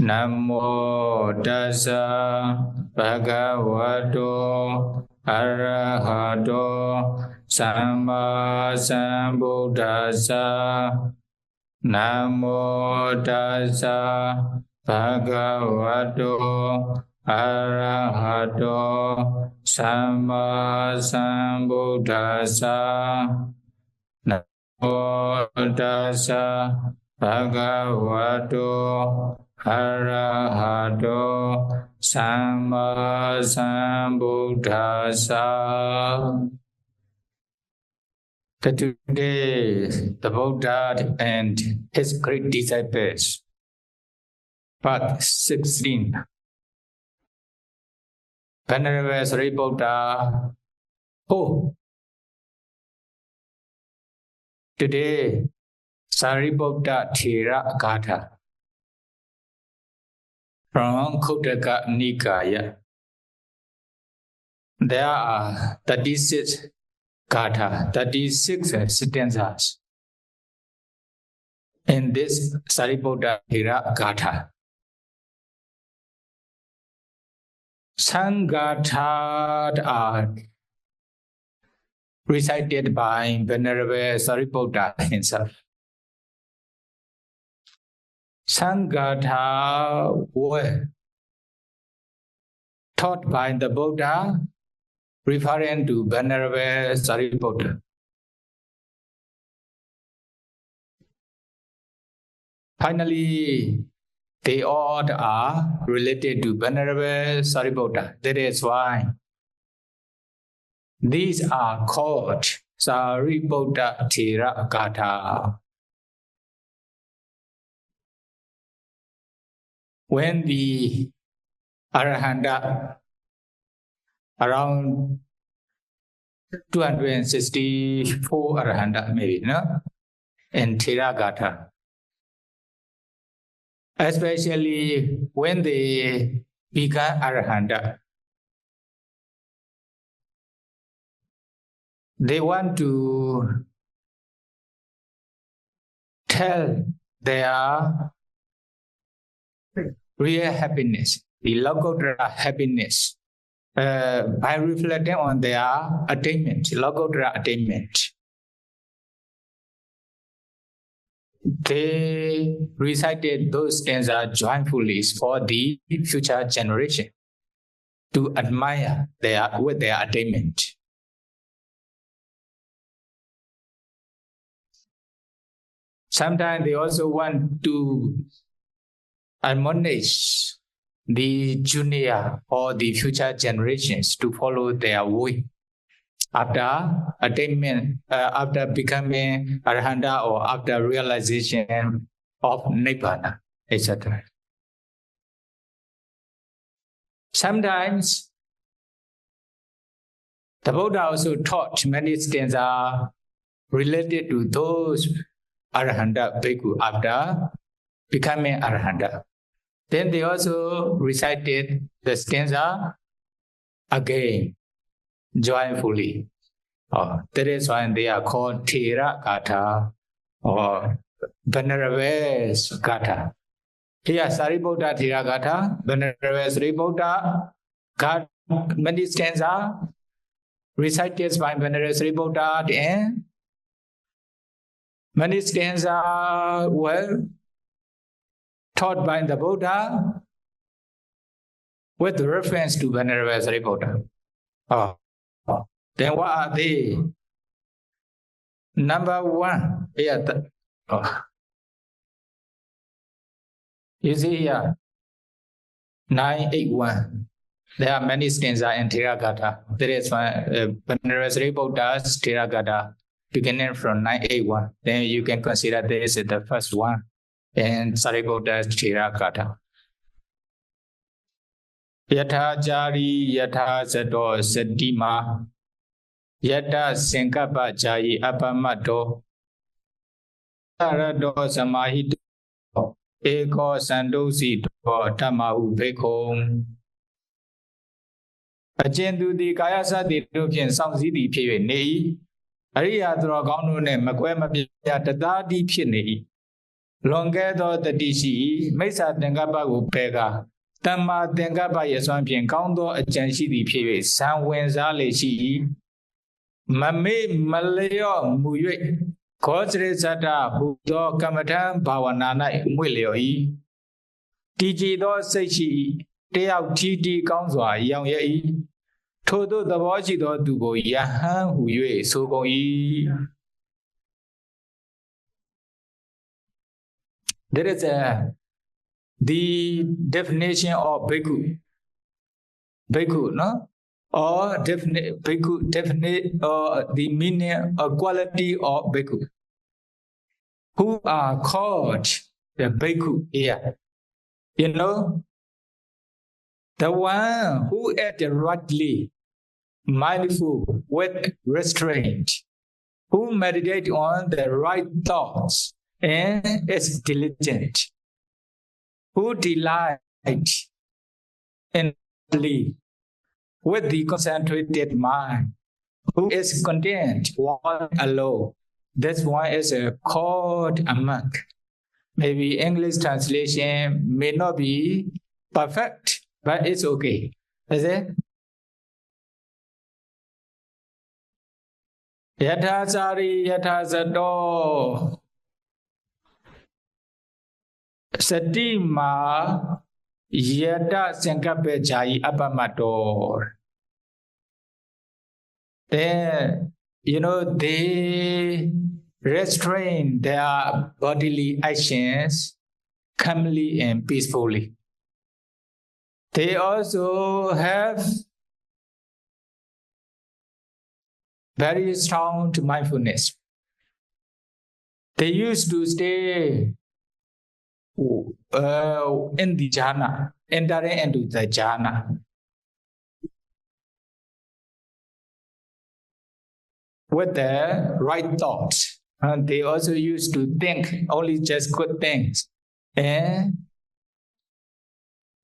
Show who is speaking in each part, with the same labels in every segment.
Speaker 1: Namo tassa bhagavato arahato samma sambuddhassa. Namo tassa bhagavato arahato samma sambuddhassa. Namo tassa bhagavato arahato samma sambuddhassa. Today, the Buddha and his great disciples, part 16. Venerable Sāriputta. Today, Sāriputtattheragāthā from QnA Nikaya. There are 36 Gatha, 36 stanzas in this Sāriputtattheragāthā. Some Gathas are recited by Venerable Sāriputta himself. Some Gathas were taught by the Buddha, referring to Venerable Sāriputta. Finally, they all are related to Venerable Sāriputta. That is why these are called Sāriputtattheragāthā. When the Arahanta, around 264 Arahanta maybe, no? In Theragāthā. Especially when they become Arahanta, they want to tell their real happiness, the Lokottara happiness, by reflecting on their attainment, Lokottara attainment. They recited those stanzas joyfully for the future generation to admire with their attainment. Sometimes they also want to admonish the junior or the future generations to follow their way after attainment, after becoming Arahanta or after realization of Nibbana, etc. Sometimes the Buddha also taught many stanzas related to those Arahanta bhikkhu after becoming Arahanta. Then they also recited the stanza again, joyfully. That is why they are called Theragāthā or Venerable Gatha. Here, Sāriputtattheragāthā, Venerable Sāriputta got many stanzas recited by Venerable Sāriputta, and many stanzas were taught by the Buddha with reference to Venerable Sāriputta. Then what are they? Number one, you see here, 981. There are many stanzas in Theragāthā. There is one, Venerable Sāriputta's Theragāthā, beginning from 981. Then you can consider this is the first one in Sāriputta's Theragāthā. Yatha jari yatha sato satima yatha sankappa jayi apamato arato samahito eko sandosito tamahu bhikkhu. Achentu di kaya sati dophin sangsiti phit ne i ariya thora kaung do ne makwe mapya tatadi phit ne i Longer the DC, Mesa Tengaba Pega, Tama Tengaba Yaswampian, Condo, a Janshi the period, San Wenzale Shi, Mame Malayo Muye, Cosre Zata, who do Kamatan, Bawanana, Mulioi, TG do Sechi, Te out TD Council, Young Ye, Todo the Waji do Dugo Yahan, who you so go ye. There is the definition of bhikkhu, no? Or bhikkhu, the meaning or quality of bhikkhu, who are called the bhikkhu here. You know, the one who acts rightly, mindful with restraint, who meditate on the right thoughts, and is diligent, who delight in with the concentrated mind, who is content one alone. This one is called a monk. Maybe English translation may not be perfect, but it's okay. Is it? Yatha sari yatha sato. Satima Yada Sankape Jai Abamator. Then, they restrain their bodily actions calmly and peacefully. They also have very strong mindfulness. They used to stay in the jhana, entering into the jhana. With the right thoughts. And they also used to think only just good things. And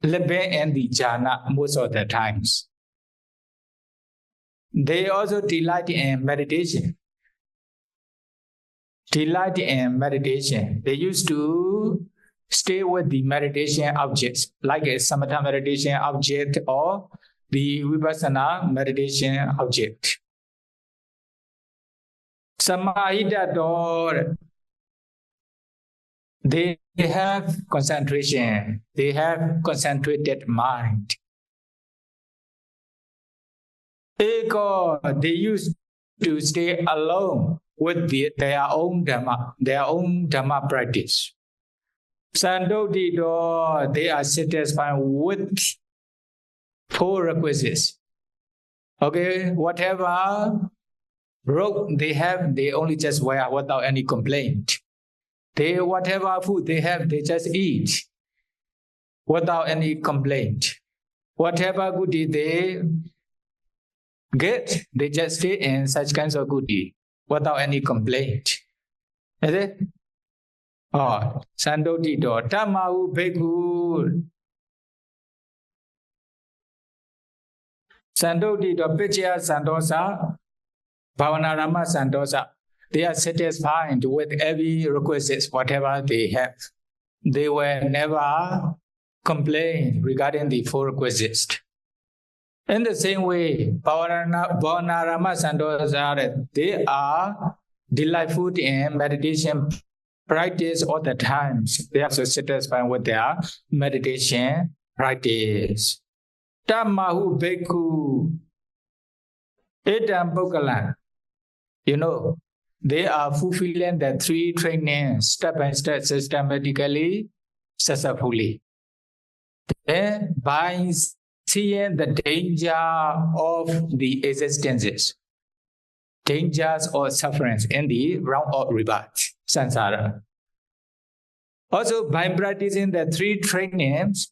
Speaker 1: living in the jhana most of the times. They also delight in meditation. Delight in meditation. They used to stay with the meditation objects, like a samatha meditation object or the vipassana meditation object. Samahita, they have concentration. They have concentrated mind. Ego, they used to stay alone with their own dhamma practice. Sandodito, they are satisfied with 4 requisites. Okay, whatever robe they have, they only just wear without any complaint. Whatever food they have, they just eat without any complaint. Whatever goodie they get, they just stay in such kinds of goodie without any complaint. Is it? Oh, Sandodito, Tamahu Bhikkhu. Sandodito, Pichya Sandosa, Bhavanarama Sandosa. They are satisfied with every requisite, whatever they have. They will never complain regarding the 4 requisites. In the same way, Bhavanarama Sandosa, they are delightful in meditation practice all the times. They are so satisfied with their meditation practice. Tamahu Bhikkhu Etam Bhukala. They are fulfilling the 3 trainings step by step, systematically, successfully. Then, by seeing the danger of the existences, dangers or sufferings in the realm of rebirth, samsara. Also, by practicing the 3 trainings,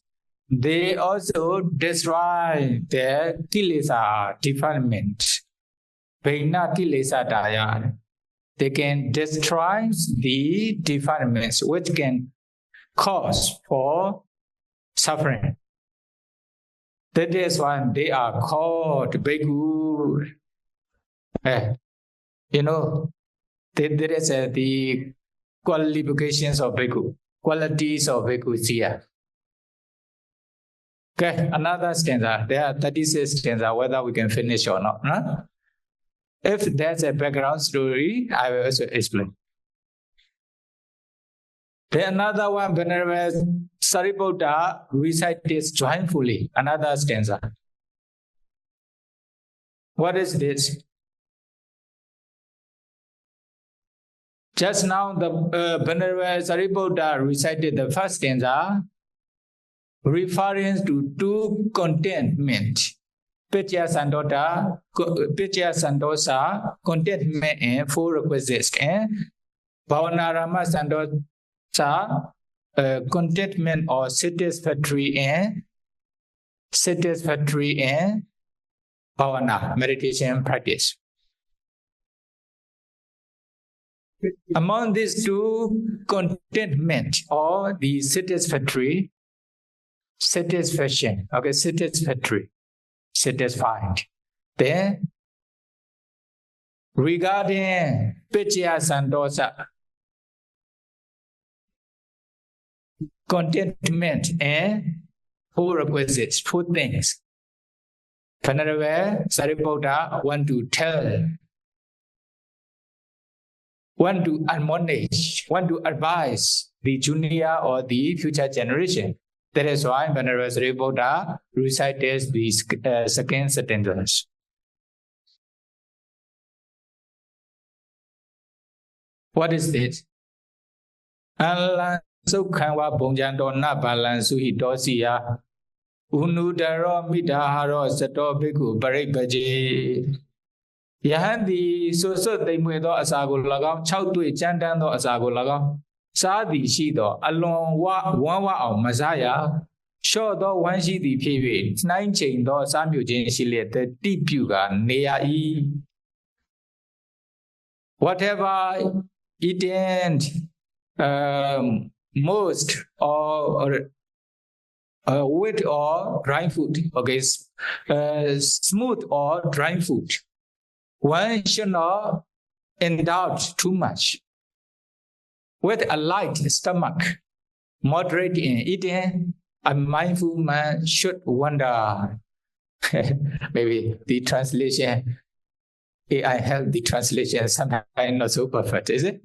Speaker 1: they also destroy their kilesa defilement. Vaina kilesa daya. They can destroy the defilements which can cause for suffering. That is why they are called bhikkhu. There is the qualifications of bhikkhu, qualities of bhikkhu here. Okay, another stanza. There are 36 stanzas, whether we can finish or not. Huh? If there's a background story, I will also explain. Then another one, Venerable Sāriputta recited joyfully, another stanza. What is this? Just now, the Venerable Sāriputta recited the first stanza, referring to two contentment. Pitya Sandosa, contentment and four requisites. And Bhavanarama Sandosa, contentment or satisfactory and bhavana, meditation practice. Among these two, contentment or the satisfaction, okay, satisfied. Then, regarding Pitya Sandosa, contentment and four requisites, four things. Venerable Sāriputta want to admonish, want to advise the junior or the future generation. That is why Venerable Sāriputta recited the second sentence. What is this? Alan Sukhanwa Bongjandona Balan Suhidosiya Unudaro Midaharo Sato Bhikkhu Parikbaji. Yahandi Soso de Muedo Asago Lagam, Chautui Chandando Asago Lagam, Sadi Shido, Along Wawa or Masaya, show do one she the period, 9 chain do Samuel Jane Shile, the deep yuga, Nea E. Whatever eaten most or wet or dry food, okay, smooth or dry food. One should not indulge too much. With a light stomach, moderate in eating, a mindful man should wonder. Maybe the translation, I have the translation sometimes not so perfect, is it?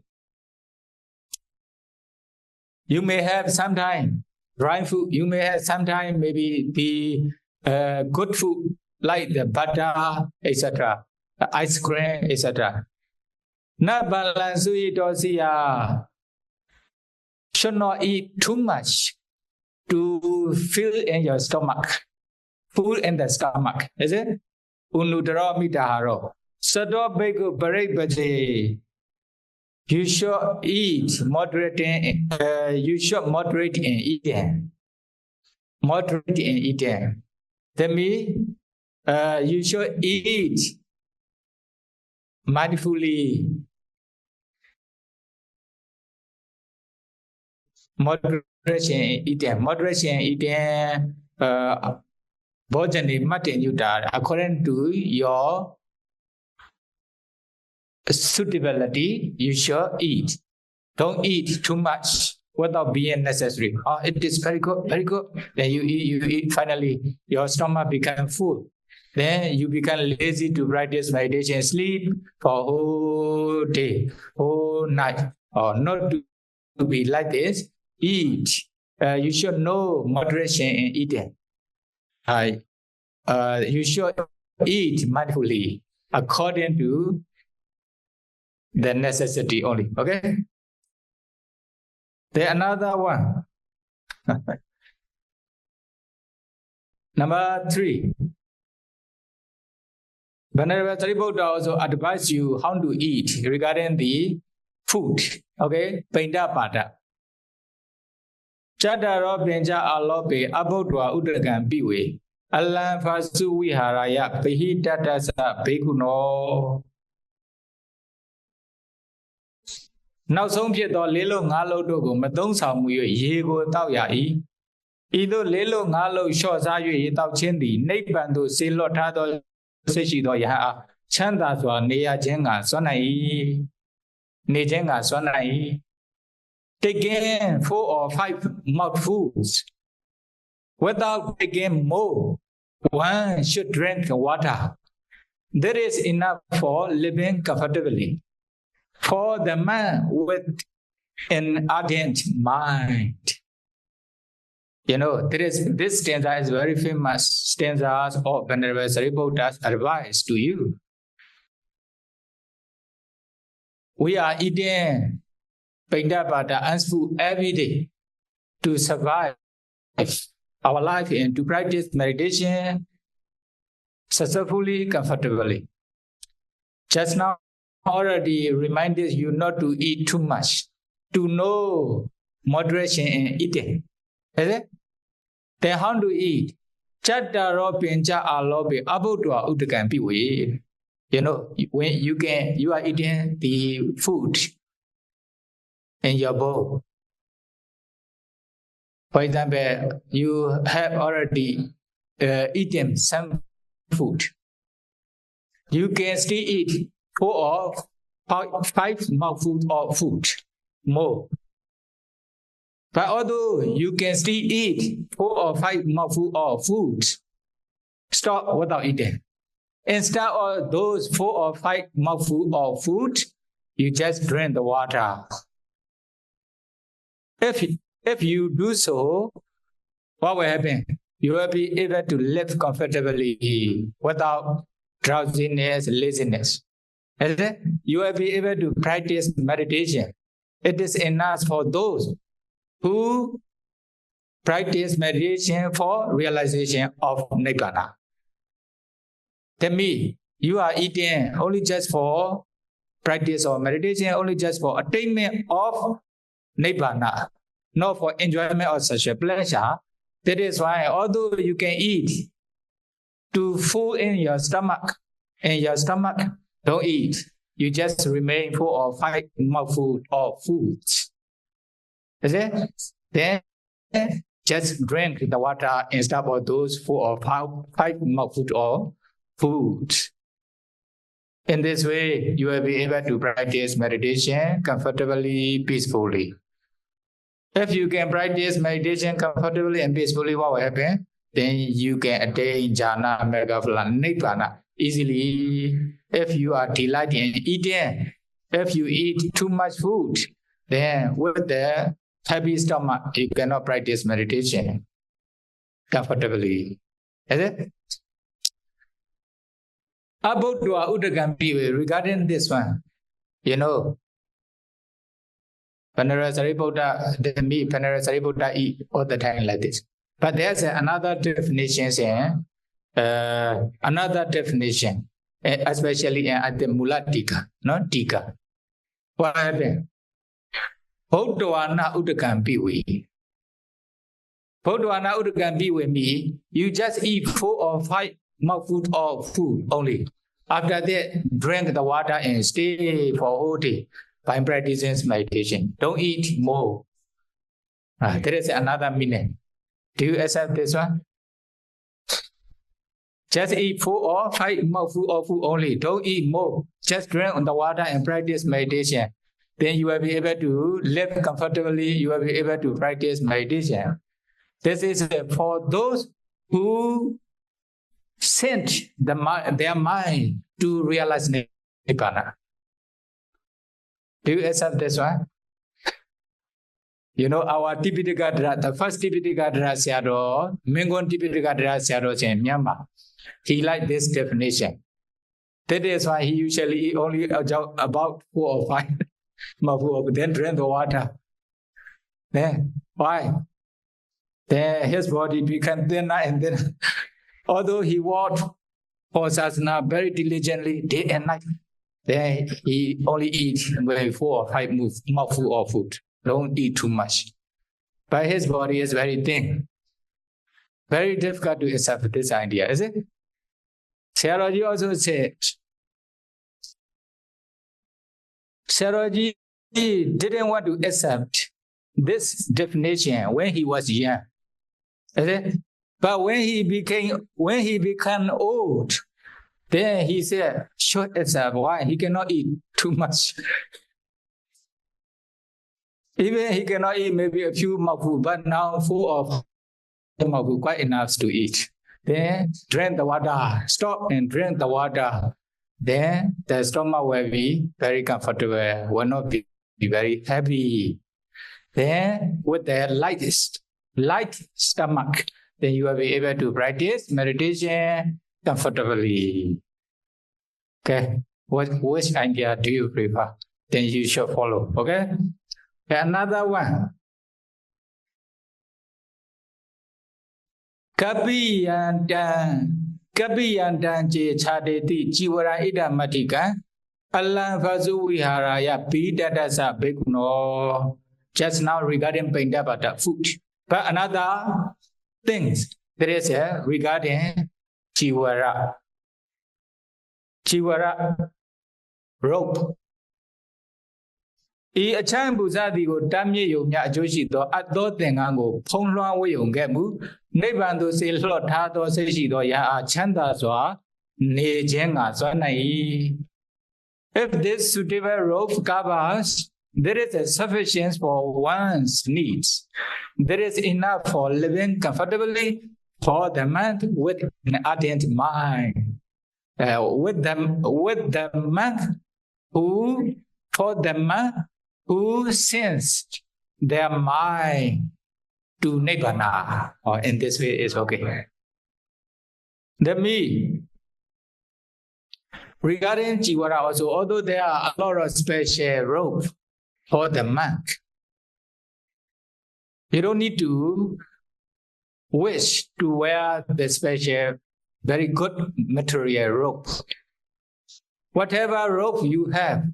Speaker 1: You may have sometime dry food, you may have sometime maybe the good food like the butter, etc., ice cream, etc. Na balansui dosia should not eat too much to fill in your stomach, food in the stomach, is it? Unudara midaharo. Sado bego baji. You should eat moderating. You should moderate in eating. Moderate in eating. That means you should eat mindfully. Moderation in eating. Moderation in eating. Bojani matin yuta according to your suitability, you should eat. Don't eat too much without being necessary. Oh, it is very good, very good. Then you eat. Finally, your stomach becomes full. Then you become lazy to practice meditation, sleep for whole day, whole night. Or not to be like this. Eat. You should know moderation in eating. You should eat mindfully according to the necessity only. Okay. Then another one. Number 3. Venerable Sāriputta also advise you how to eat regarding the food. Okay. Painda pada. Chadaro benja alope abodwa udragan biwe. Allah fasu viharaya pehi tatasa bhikkuno. Now some people lelo ngalo dogo madong samu yego tau ya I. Ido lelo ngalo short sa yue tau chindi neighbando silo tado seshi do ya chanda swa neya jenga sonai. Ne jenga sonai. taking 4 or 5 mouthfuls. Without taking more, one should drink water. That is enough for living comfortably. For the man with an ardent mind. This stanza is very famous stanza of Venerable Sāriputta's advice to you. We are eating Paindapata and food every day to survive our life and to practice meditation successfully, comfortably. Just now, already reminded you not to eat too much, to know moderation in eating. Is it? Then how to eat? Chattaro pincha alobe abudwa udakan piwe. When you are eating the food in your bowl. For example, you have already eaten some food. You can still eat 4 or 5 mouthfuls of food more. But although you can still eat 4 or 5 mouthfuls of food, stop without eating. Instead of those 4 or 5 mouthfuls of food, you just drink the water. If you do so, what will happen? You will be able to live comfortably without drowsiness, laziness. You will be able to practice meditation. It is enough for those who practice meditation for realization of Nibbana. Tell me, you are eating only just for practice or meditation, only just for attainment of Nibbana, not for enjoyment or sexual pleasure. That is why, although you can eat to full in your stomach, don't eat. You just remain 4 or 5 mouthfuls of food. Is it? Then just drink the water instead of those 4 or 5 mouthfuls of food. In this way, you will be able to practice meditation comfortably, peacefully. If you can practice meditation comfortably and peacefully, what will happen? Then you can attain jhana, mega, nibbana easily. If you are delighted in eating, if you eat too much food, then with the heavy stomach, you cannot practice meditation comfortably. Is it? Abodwa Udagampi, regarding this one, Venerable Sāriputta, Venerable Sāriputta eat all the time like this. But there's another definition saying, especially at the Mula Tika, not Tika. What happened? Bodhwana Udagampi. Bodhwana Udagampi means you just eat 4 or 5 mouthfuls of food only. After that, drink the water and stay for all day by practicing meditation. Don't eat more. There is another meaning. Do you accept this one? Just eat 4 or 5 mouthfuls of food only. Don't eat more. Just drink the water and practice meditation. Then you will be able to live comfortably. You will be able to practice meditation. This is for those who sent their mind to realize Nibbana. Do you accept this one? Our Tipitaka, the first Tipitaka Sayadaw, Mingon Tipitaka Sayadaw in Myanmar, he liked this definition. That is why he usually eat only about 4 or 5 mouthfuls, then drink the water. Then, why? Then his body became thinner and then, although he walked for sadhana very diligently day and night, then he only eats maybe 4 or 5 mouthfuls of food. Don't eat too much. But his body is very thin. Very difficult to accept this idea, is it? Sayadaw also said, Sayadaw didn't want to accept this definition when he was young. Is it? But when he became old, then he said, should accept why he cannot eat too much. Even he cannot eat maybe a few mouthfuls, but now full of mouthfuls, quite enough to eat. Then drink the water, stop and drink the water. Then the stomach will be very comfortable, will not be very heavy. Then with the light stomach, then you will be able to practice meditation comfortably. Okay, which idea do you prefer? Then you should follow. Okay, another one. Kapiyandan je chadeti jiwara ida matika alam fasu viharaya bidadasa bhikkhunō. Just now regarding Pendapata food. But another things there is regarding jiwara. Jiwara rope. A chan buzadi go damye yomya joshito at do tengango pongluan way on gemu, nebando se lot hado seshido ya chanda soa, ne jenga sonai. If this suitable rope covers, there is a sufficiency for one's needs. There is enough for living comfortably for the man with an ardent mind. With the man who sends their mind to Nibbana, or in this way is okay. That means, regarding Jiwara also, although there are a lot of special robes for the monk, you don't need to wish to wear the special, very good material robe. Whatever robe you have,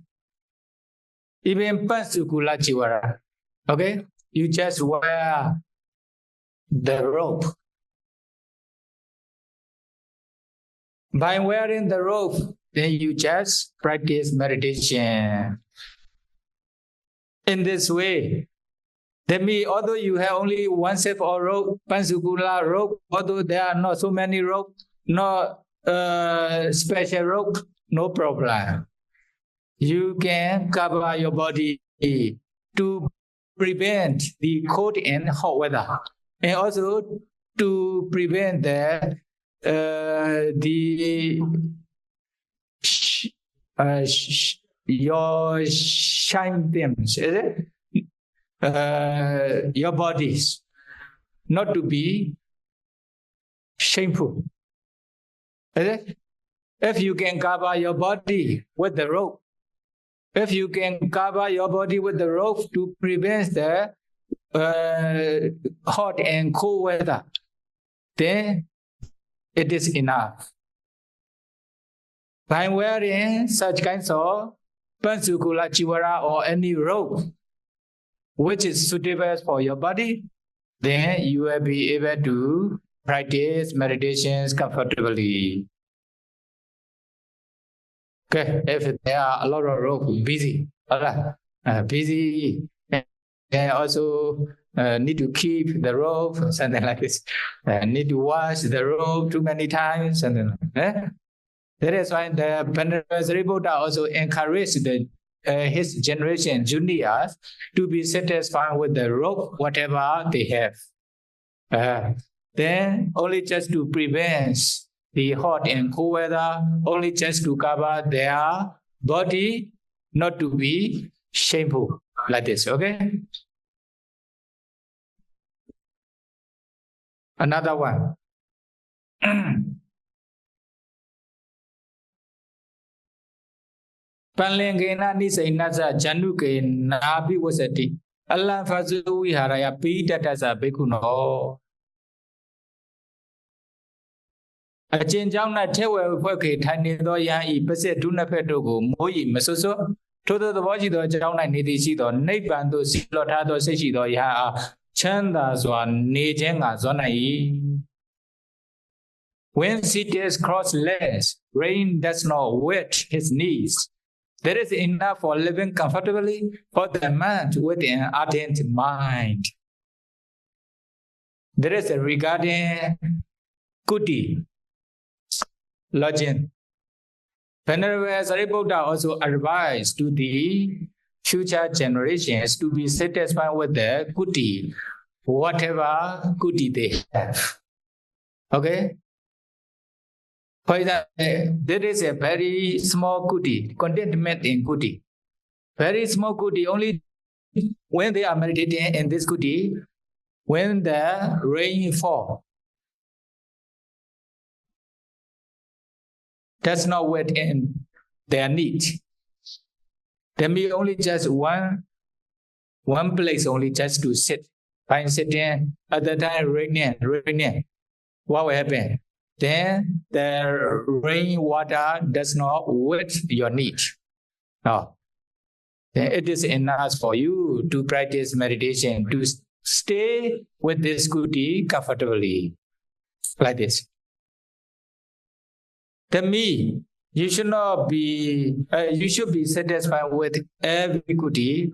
Speaker 1: even Pansukula Jiwara, okay? You just wear the robe. By wearing the robe, then you just practice meditation. In this way, that means although you have only one set of robe, Pansukula robe, although there are not so many robes, no special robe, no problem. You can cover your body to prevent the cold and hot weather, and also to prevent your symptoms, is it? Your bodies not to be shameful, is it? If you can cover your body with the rope, if you can cover your body with the rope to prevent the hot and cold weather, then it is enough. By wearing such kinds of Pansukula Jiwara or any robe which is suitable for your body, then you will be able to practice meditations comfortably. Okay, if there are a lot of rope, busy, and also need to keep the rope, something like this. Need to wash the rope too many times, something like that. That is why the Venerable Sāriputta also encouraged his generation juniors to be satisfied with the rope, whatever they have. Then only just to prevent the hot and cold weather, only just to cover their body, not to be shameful, like this, okay? Another one. Panlengena nisainasa januke nabi wasati. Allah fazu viharaya pidatasa bhikkhunō. A change on a tewe work tiny doya e pese duna pedogo, moi mesoso. Todo the body do down and nidisido, nebando silotado sechido ya chanda swan nejenga zonai. When cities cross legs, rain does not wet his knees. There is enough for living comfortably for the man with an ardent mind. There is a regarding kuti, lodging. Venerable Sāriputta also advised to the future generations to be satisfied with the goodie, whatever goodie they have. Okay? For example, there is a very small goodie, contentment in goodie. Very small goodie, only when they are meditating in this goodie, when the rain fall, does not wait in their need. There may only just one place only just to sit. Fine sitting, at the time raining. What will happen? Then the rain water does not wet your need. No. Then it is enough for you to practice meditation, to stay with this goodie comfortably. Like this. Then you should not be, you should be satisfied with every goodie,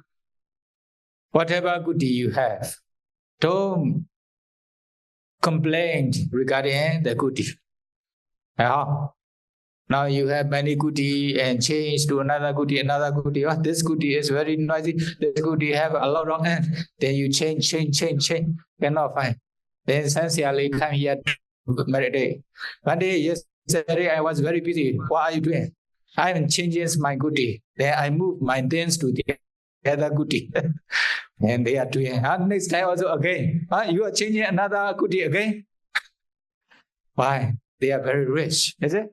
Speaker 1: whatever goodie you have. Don't complain regarding the goodie. Now you have many goodie and change to another goodie. Oh, this goodie is very noisy. This goodie have a lot of end. Then you change. Cannot find. Then sincerely come here to meditate. One day, yesterday I was very busy. What are you doing? I am changing my goodie. Then I move my things to the other goodie. And they are doing. Next time also again. You are changing another goodie again. Why? They are very rich, is it?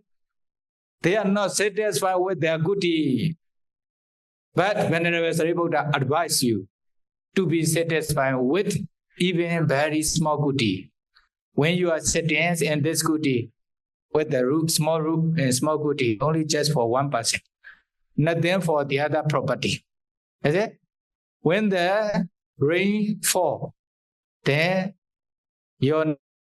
Speaker 1: They are not satisfied with their goodie. But Venerable Sāriputta advise you to be satisfied with even very small goodie. When you are sitting in this goodie, with the root, small goodie, only just for one person, nothing for the other property. Is it? When the rain fall, then your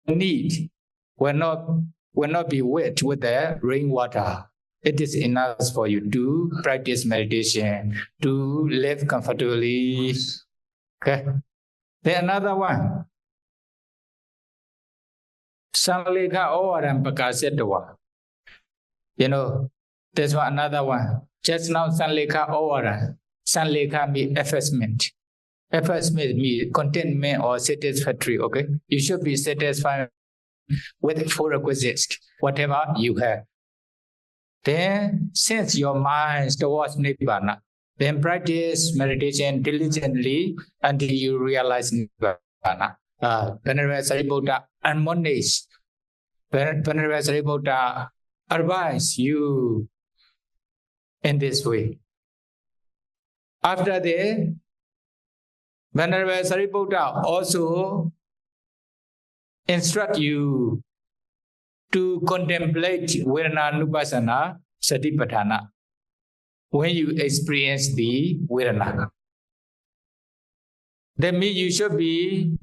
Speaker 1: need will not be wet with the rainwater. It is enough for you to practice meditation, to live comfortably. Okay. Then another one. Sanlekha Ovaram Pakasetwa. You know, there's one another one. Just now Sanlekha Ovaram. Sanlekha means effacement. Effacement means contentment or satisfactory. Okay. You should be satisfied with full requisites, whatever you have. Then, since your mind is towards Nibbana, then practice meditation diligently until you realize Nibbana. Venerable Sāriputta admonish, Venerable Sāriputta advise you in this way. After that, Venerable Sāriputta also instruct you to contemplate Vedana Satipatthana when you experience the Vedana. That means you should be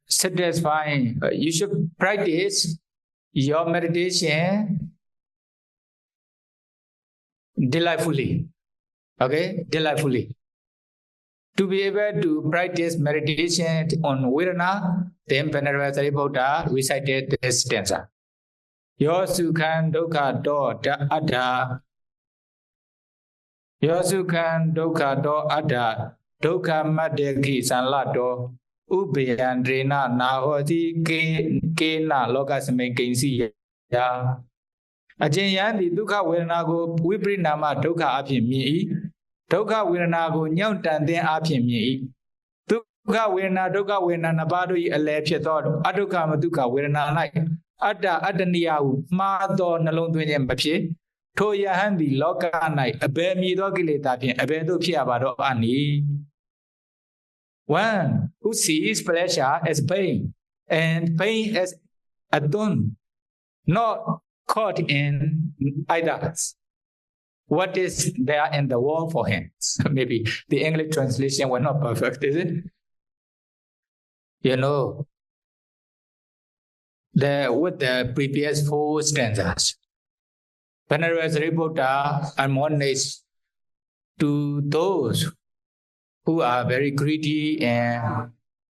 Speaker 1: satisfying. You should practice your meditation delightfully. Okay? Delightfully. To be able to practice meditation on Vedana, then Venerable Sāriputta recited this stanza. Yo sukhan dukkha do adha. Yo sukhan dukkha do adha. Dukkha madheki sanlato. Ubhayandrena nahoti kena lokasame kinsi ya. Ajayandi dukkha vedana ko viprinama dukkha aphin mi'i. Dukkha vedana ko nyaunt tan thin aphin mi'i. Dukkha vedana nabado yi ale phit tho adukha ma dukkha vedana nai atta attaniya hu ma tho nalong twin chen ma phit. Tho yahan di loka nai abe mi tho kileta phin abe thu phit ya ba do ani. One who sees pleasure as pain and pain as adon, not caught in either. What is there in the world for him? Maybe the English translation was not perfect, is it? You know, with the previous 4 stanzas, Venerable Sāriputta admonished to those who are very greedy and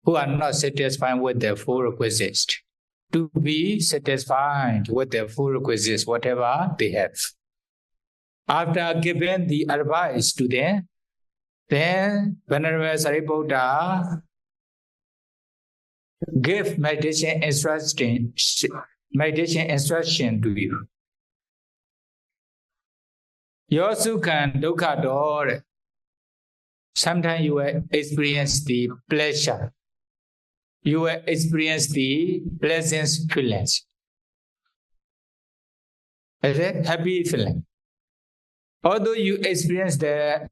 Speaker 1: who are not satisfied with their full requisites, to be satisfied with their full requisites, whatever they have. After giving the advice to them, then Venerable Sāriputta give meditation instruction to you. Your sukha and dukkha door. Sometimes you will experience the pleasure. You will experience the pleasant feelings. Is it happy feeling? Although you experience the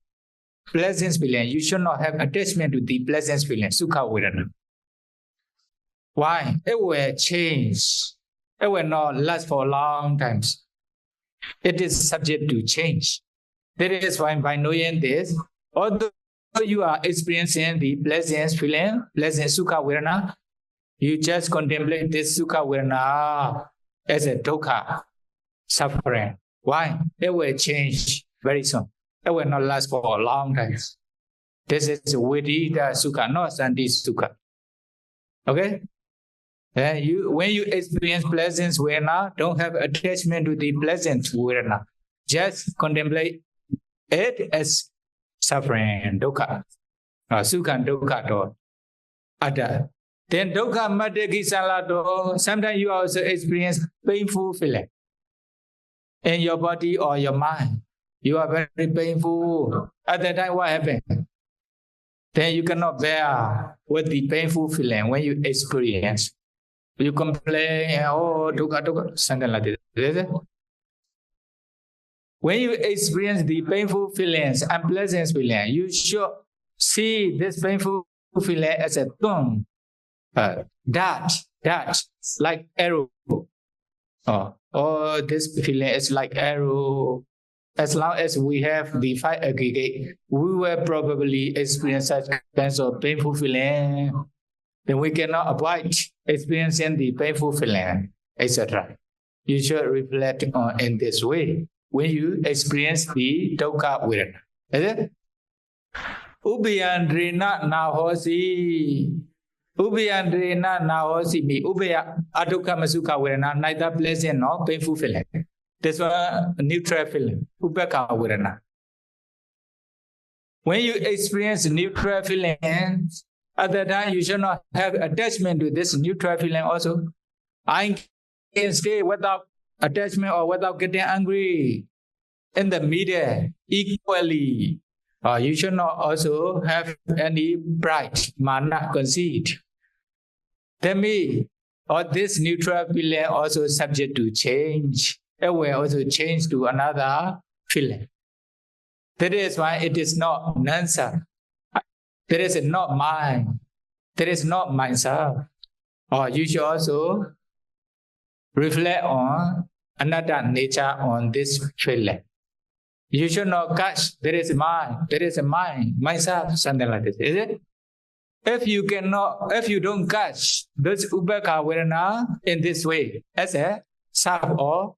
Speaker 1: pleasant feeling, you should not have attachment to the pleasant feeling, sukha vedana. Why? It will change. It will not last for long times. It is subject to change. That is why by knowing this, although you are experiencing the pleasant feeling, pleasant sukha vedana, you just contemplate this sukha vedana as a dukkha, suffering. Why? It will change very soon. It will not last for a long time. This is Vedita Sukha, not Santi Sukha. Okay? When you experience pleasant vedana, don't have attachment to the pleasant vedana. Just contemplate it as suffering, dukkha. Sukha and dukkha to ada. Then dukkha madhya kisala. Sometimes you also experience painful feeling in your body or your mind. You are very painful. At that time, what happened? Then you cannot bear with the painful feeling when you experience. You complain, oh, dukkha, something like this. When you experience the painful feelings, unpleasant feeling, you should see this painful feeling as a thorn, dart, like arrow. Oh, this feeling is like arrow. As long as we have the five aggregate, we will probably experience such kinds of painful feeling. Then we cannot avoid experiencing the painful feeling, etc. You should reflect on in this way when you experience the dukkha vedana. Is it? Ubiyandrena nahosi. Ubiyandrena nahosi me. Ubaya adukha masukha vedana, neither pleasant nor painful feeling. This one a neutral feeling. Ubekha vedana. When you experience neutral feelings, at that time you should not have attachment to this neutral feeling also. I can stay without attachment or without getting angry. In the middle, equally. You should not also have any pride, mana, conceit. Tell me, or this neutral feeling also subject to change. It will also change to another feeling. That is why it is not non-self. There is not mine. There is not myself. Or you should also reflect on another nature on this feeling. You should not catch, there is mine, there is a mine, myself, something like this. Is it? If you don't catch this ubekha vedana in this way, as a self or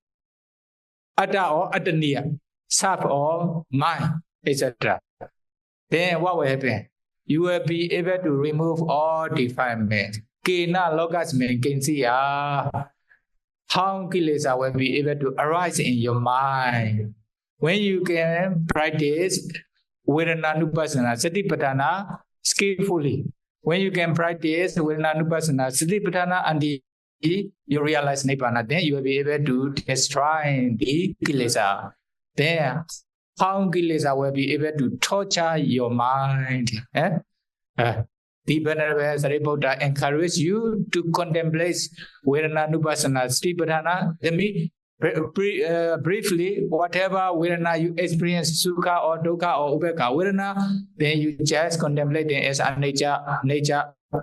Speaker 1: atta or attaniya, self or mine, etc., then what will happen? You will be able to remove all defilement. QnA logasmin kinsiya. How kilesa will be able to arise in your mind. When you can practice Vedana-nupassana Sāriputtattha skillfully, when you can practice Vedana-nupassana Sāriputtattha until you realize Nibbana, then you will be able to destroy the kilesa. Then, how kilesa will be able to torture your mind. The Venerable Sāriputta encourages you to contemplate Vedana-nupassana Sāriputtattha. That means, briefly, whatever vedana you experience, sukha or dukkha or ubekha vedana, then you just contemplate it as anicca,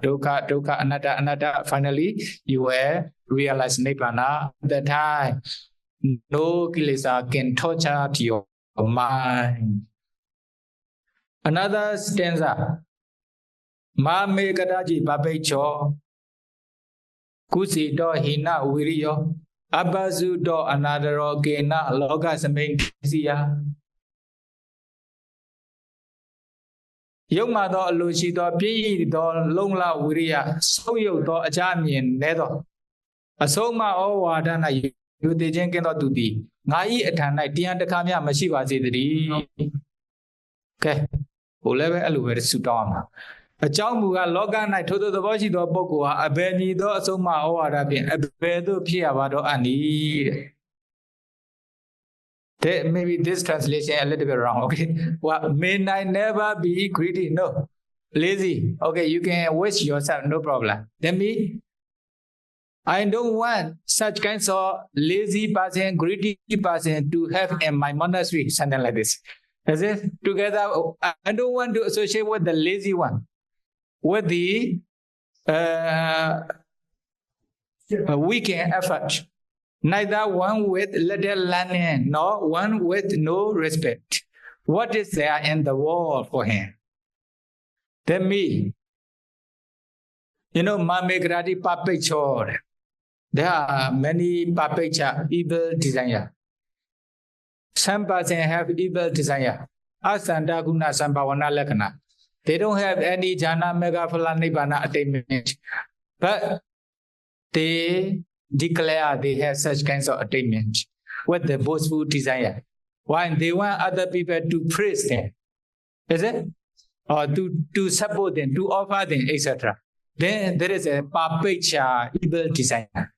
Speaker 1: dukkha, anatta. Finally, you will realize nibbana. At that time, no kilesa can torture your mind. Another stanza. Ma me kadaji babecho kusi do hina viriyo Abbasu do anadaro QnA logasmin kinsiya. Yoma do alushi do pi do longla viriya so yo do ajamien nedo. Asoma o wadana you the Jen cannot do the Nai at night, Tian the Kamia Mashiva Zidri. Okay, who level Aluver Sutama. A Jamuga Logan, I told the Boshi do Bogua, a Benny do Soma or Arabian, a Bedo Piavado Ani. Maybe this translation a little bit wrong. Okay, well, may I never be greedy? No, lazy. Okay, you can wish yourself, no problem. Then me, I don't want such kinds of lazy person, greedy person to have in my monastery, something like this. Is it together? I don't want to associate with the lazy one, with the weekend effort. Neither one with little learning, nor one with no respect. What is there in the world for him? Then me. You know, Mamigradi Papechor. There are many Papecha, evil desire. Some person have evil desire. Asanda Guna Sambawana Lakana. They don't have any Jana Megafala Nibbana attainment. But they declare they have such kinds of attainment with the boastful desire. Why they want other people to praise them, is it? Or to support them, to offer them, etc. Then there is a Papecha evil desire.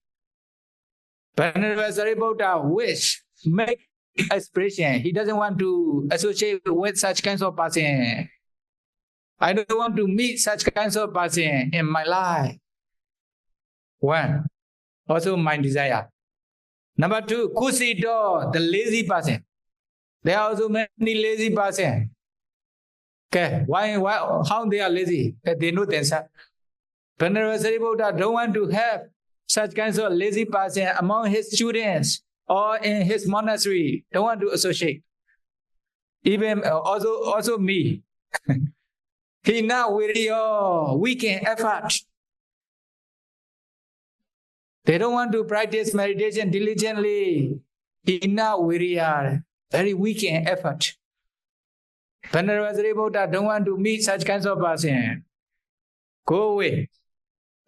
Speaker 1: Venerable Sāriputta wish, make expression. He doesn't want to associate with such kinds of person. I don't want to meet such kinds of person in my life. One. Also my desire. Number two, Kusito, the lazy person. There are also many lazy person. Okay, why, how they are lazy? They know themselves. Venerable Sāriputta don't want to have such kinds of lazy person among his students or in his monastery. Don't want to associate. Even also me. He now with your weekend effort. They don't want to practice meditation diligently. Inna viriya, very weekend effort. Venerable Sāriputta don't want to meet such kinds of person. Go away.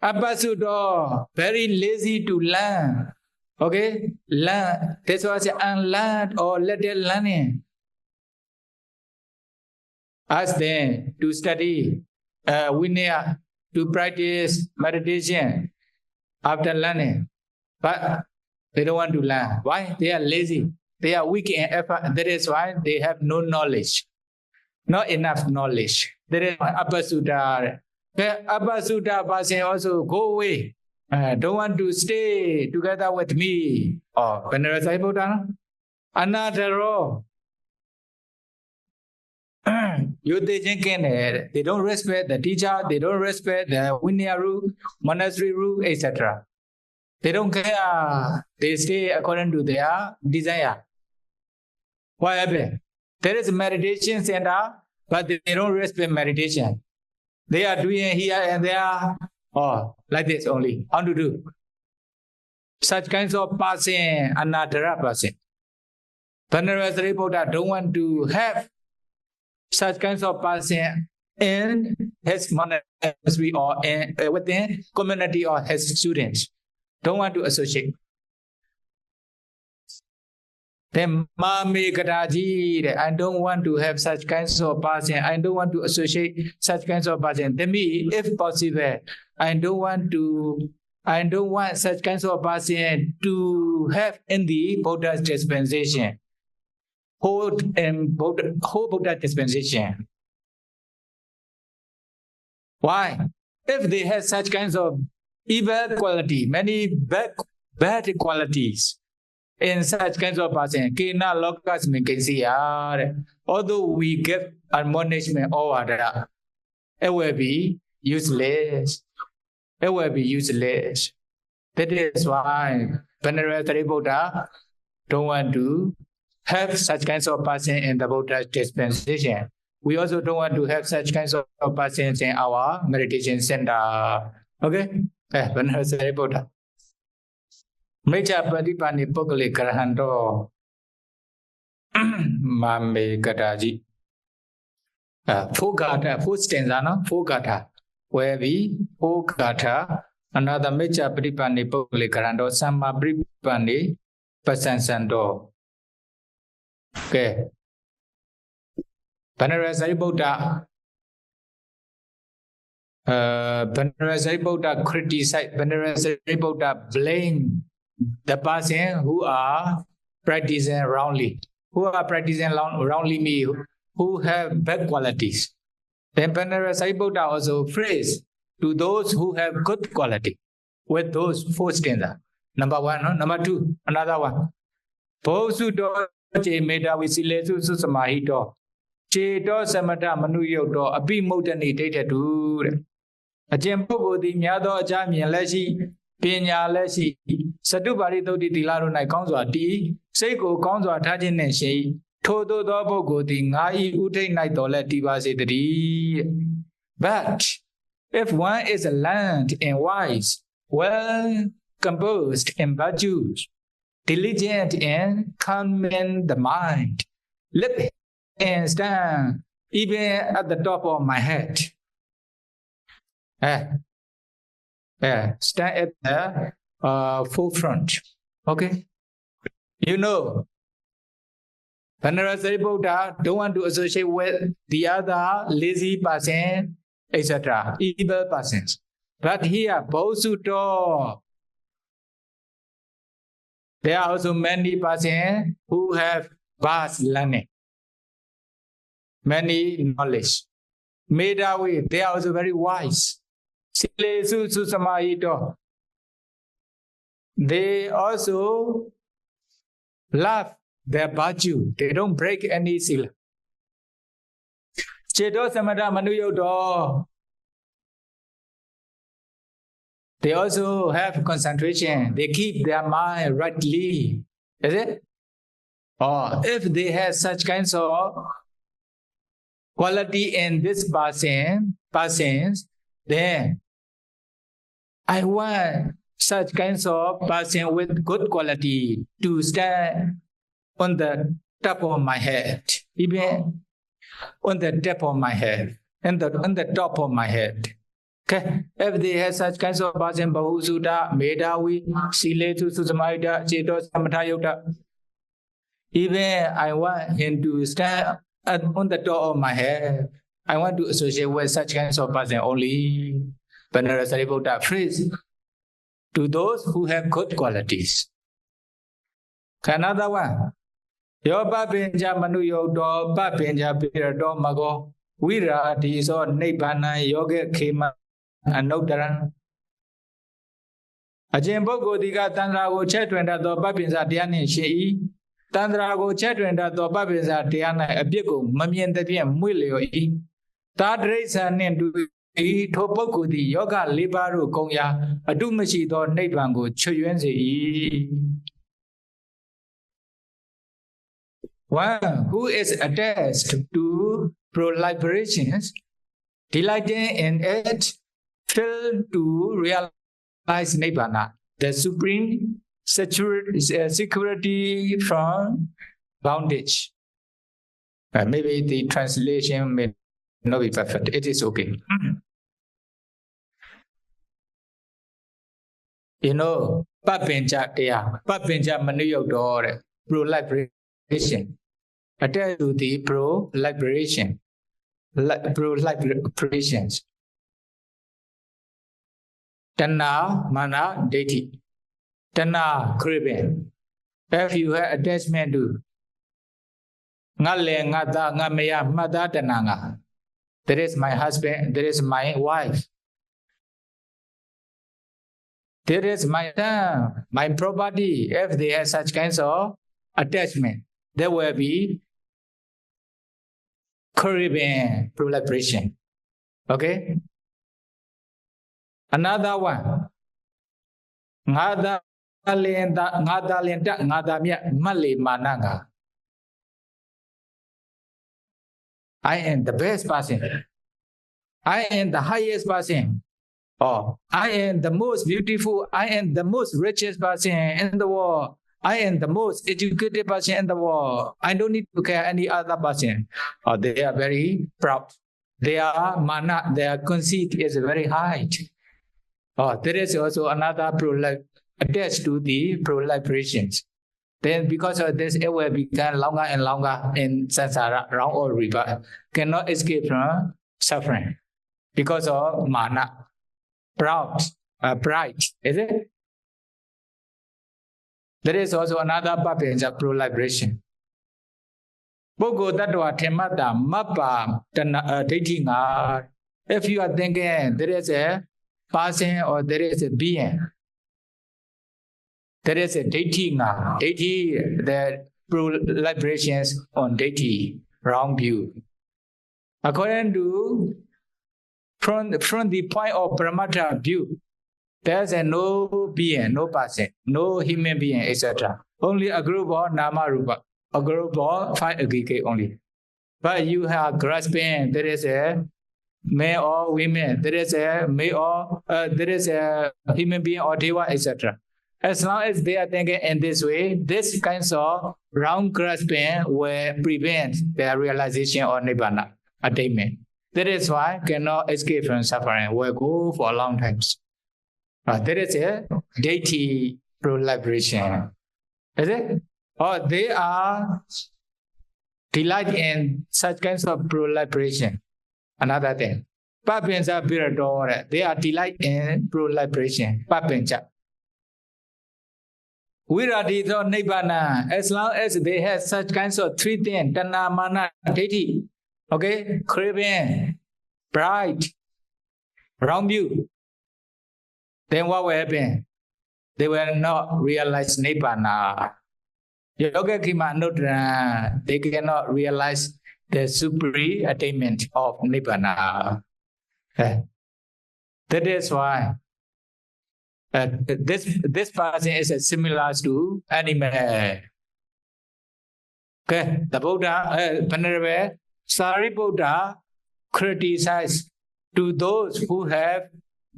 Speaker 1: Abasudo, very lazy to learn. Okay? Learn. That's why I say unlearned or little learning. Ask them to study QnA, to practice meditation. After learning, but they don't want to learn. Why? They are lazy. They are weak in effort. That is why they have no knowledge, not enough knowledge. There is Abasuda. Abasuda person also go away. Don't want to stay together with me. Oh, Venerable Sāriputta, another they don't respect the teacher, they don't respect the QnA rule, monastery rule, etc. They don't care. They stay according to their desire. What happened? There is a meditation center, but they don't respect meditation. They are doing here and there, like this only. How to do? Such kinds of person, another person. Venerable Sāriputta don't want to have such kinds of person in his monastery or within community or his students. Don't want to associate. Then Mami Kadaji, I don't want to have such kinds of person. I don't want to associate such kinds of person. Then me, if possible, I don't want such kinds of person to have in the Buddha's dispensation. Whole Buddha dispensation. Why? If they have such kinds of evil quality, many bad qualities in such kinds of person, although we give admonishment over that, it will be useless. It will be useless. That is why Venerable Sāriputta don't want to have such kinds of person in the Buddha's dispensation. We also don't want to have such kinds of persons in our meditation center. Okay? Venerable Sāriputta. Mecha Padipani Pogali Karahanto Mame Gadaji. Four stanza, no? Four gata. Where we, four gata, another Mecha Padipani Pogali Karanto, Sama Pripani. person Santo. Okay. Venerable Sāriputta, Venerable Sāriputta criticize, Venerable Sāriputta blame the person who are practicing wrongly. Who are practicing wrongly me, who have bad qualities. Then Venerable Sāriputta also praise to those who have good quality with those four stanzas. Number one, no? Number two, another one. Bhosu do che meta visilesu susamahito. Che do samata manuyoto api modani data do. A jempo di miado jamian leshi, pinya leshi, Satubari do di dilaro na counsel di, Seiko counsel tajin and she, Todo do bogo di ngai ute night dollar divasi. But if one is learned and wise, well composed in virtues, diligent in calming the mind, live and stand even at the top of my head. Stand at the forefront. Okay? You know, Venerable Sāriputta don't want to associate with the other lazy person, etc., evil persons. But here, Bhosuto, there are also many persons who have vast learning, many knowledge. Medawi, they are also very wise. Silesu Susamahito, they also love their virtue. They don't break any sila. Chedo Samada Manuyodo, they also have concentration. They keep their mind rightly. Is it? Or if they have such kinds of quality in this persons, then I want such kinds of person with good quality to stand on the top of my head, even on the top of my head, and on the top of my head. Okay, if they have such kinds of person, Bahusuda, Medawi, Siletu Susamaida, Cheto Samatayota, even I want him to stand on the top of my head. I want to associate with such kinds of person only. Venerable Sāriputta phrase to those who have good qualities. Another one. Yo Babinja Manuyo do Babinja Pirado Mago Vira Diso Nipana Yoga Kima Anodaran. A Jimbogo Diga Tandrago Chetwenda do Babinza Diani Shei Tandrago Chetwenda do Babinza Diana Abigo Mamian the Diam Mulio E. That race and into Topoku the Yoga Libaru Konya Adumashi do Napango Chuyuenzi. One who is attached to proliferations, delighting in it, failed to realize Nibbana, the supreme security from bondage. Maybe the translation may not be perfect. It is okay. You know, Papinja Manuyok door, proliferation. Attached to the proliferations. Tanna, mana, deity. Tanna, craving. If you have attachment to Ngale, Ngata, Ngamaya, Mada, Tananga. There is my husband, there is my wife. There is my property. If they have such kinds of attachment, there will be craving proliferation. Okay? Another one. Ngada lenta mali mananga. I am the best person. I am the highest person. Oh, I am the most beautiful. I am the most richest person in the world. I am the most educated person in the world. I don't need to care any other person. Oh, they are very proud. Their mana, their conceit is very high. Oh, there is also another attached to the proliferations. Then because of this, it will become longer and longer in samsara, round or rebirth. Cannot escape from suffering because of mana, proud, pride. Is it? There is also another purpose of pro-liberation. Bogo tatwa themata mappa daithi nga. If you are thinking there is a person or there is a being, there is a deity nga. Deity, the pro-liberations on deity, wrong view. According to from the point of Brahmata view, there's a no being, no person, no human being, etc. Only a group of nama rupa, a group of 5 aggregate only. But you have grasping, there is a male or women, there is a male or there is a human being or deva, etc. As long as they are thinking in this way, this kinds of wrong grasping will prevent their realization of nibbana, attainment. That is why cannot escape from suffering, will go for a long time. There is a deity pro-liberation. Is it? Or they are delight in such kinds of pro-liberation. Another thing. Papinsa Biradore, they are delight in pro-liberation. Papinsa. Viradito Nibbana, as long as they have such kinds of 3 things, Tanna, Mana, Deity, okay, craving, pride, wrong view, then what will happen? They will not realize Nibbana. Yoga Kima Nudra, they cannot realize the supreme attainment of Nibbana. That is why this person is similar to animal. Okay, the Buddha, Venerable Sāriputta criticized to those who have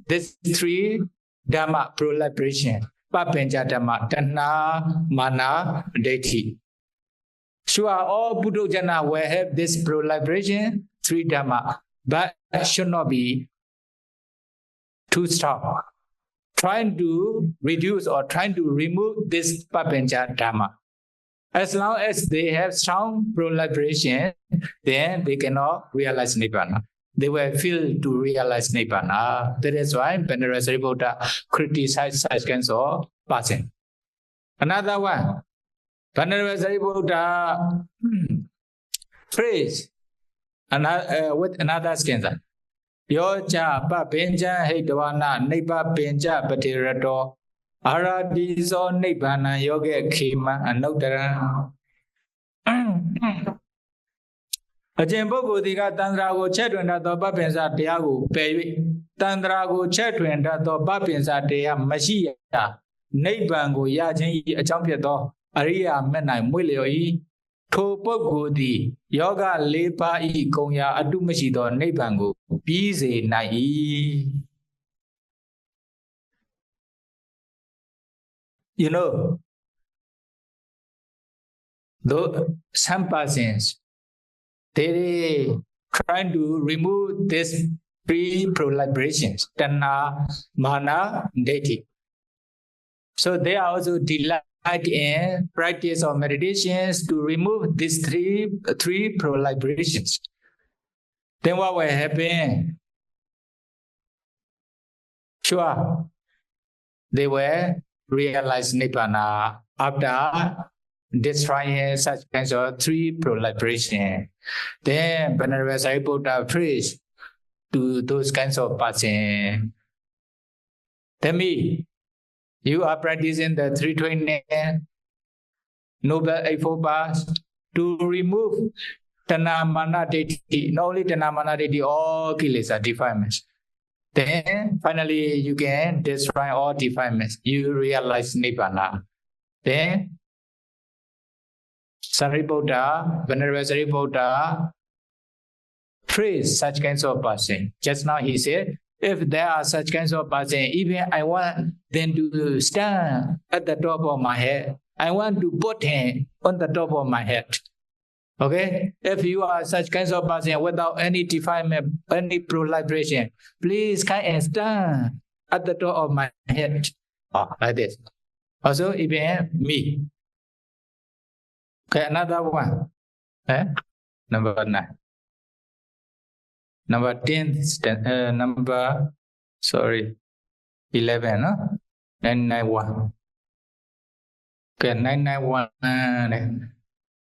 Speaker 1: these 3 Dhamma pro-liberation. Papanca Dhamma, Tanna, Mana, Deity. Sure, all Buddha Jana will have this pro-liberation, 3 Dhamma, but should not be too strong. Trying to reduce or trying to remove this Papanca Dhamma. As long as they have strong pro-liberation, then they cannot realize Nibbana. They will fail to realize Nibbana. That is why Venerable Sāriputta criticized such kinds of person. Another one, Venerable Sāriputta praise with another stanza. Yoja pa benja hedwana nipa benja patirato aradiso nibbana yoga khema anudara. Ajin Puggol diga Tantra ko chet twin dato Papinsaတရားကိုပယ်၍Tantraကိုချက်တွင်တတ်သောPapinsaတရားမရှိရာနိဗ္ဗာန်ကိုရခြင်း၏အကြောင်းဖြစ်သောအရိယာမက်၌မွေ့လျော်၏ထိုပုဂ္ဂိုလ်သည်ယောဂ4 ပါး၏ဂုဏ်ရာအတုမရှိသောနိဗ္ဗာန်ကိုပြီးစေနိုင်၏. You know, though some persons they trying to remove this 3 pro-liberations, Tanna, Mana, Deity. So they are also delight in practice of meditations to remove these three pro-liberations. Then what will happen? Sure, they will realize Nibbana after destroying such kinds of 3 pro-liberation. Then Venerable Sāriputta prays to those kinds of persons. Tell me, you are practicing the 320 Noble Eightfold Paths to remove Tanna, Mana, Deity, not only Tanna, Mana, Deity, all kilesa, defilements. Then finally you can destroy all defilements. You realize Nibbana. Then Sāriputta, Venerable Sāriputta praise such kinds of person. Just now he said, if there are such kinds of person, even I want them to stand at the top of my head. I want to put him on the top of my head. Okay? If you are such kinds of person without any defilement, any pro-liberation, please come and stand at the top of my head. Like this. Also, even me. Okay, another one. Number 9. Number 10, 11, no? 991. Okay, 991.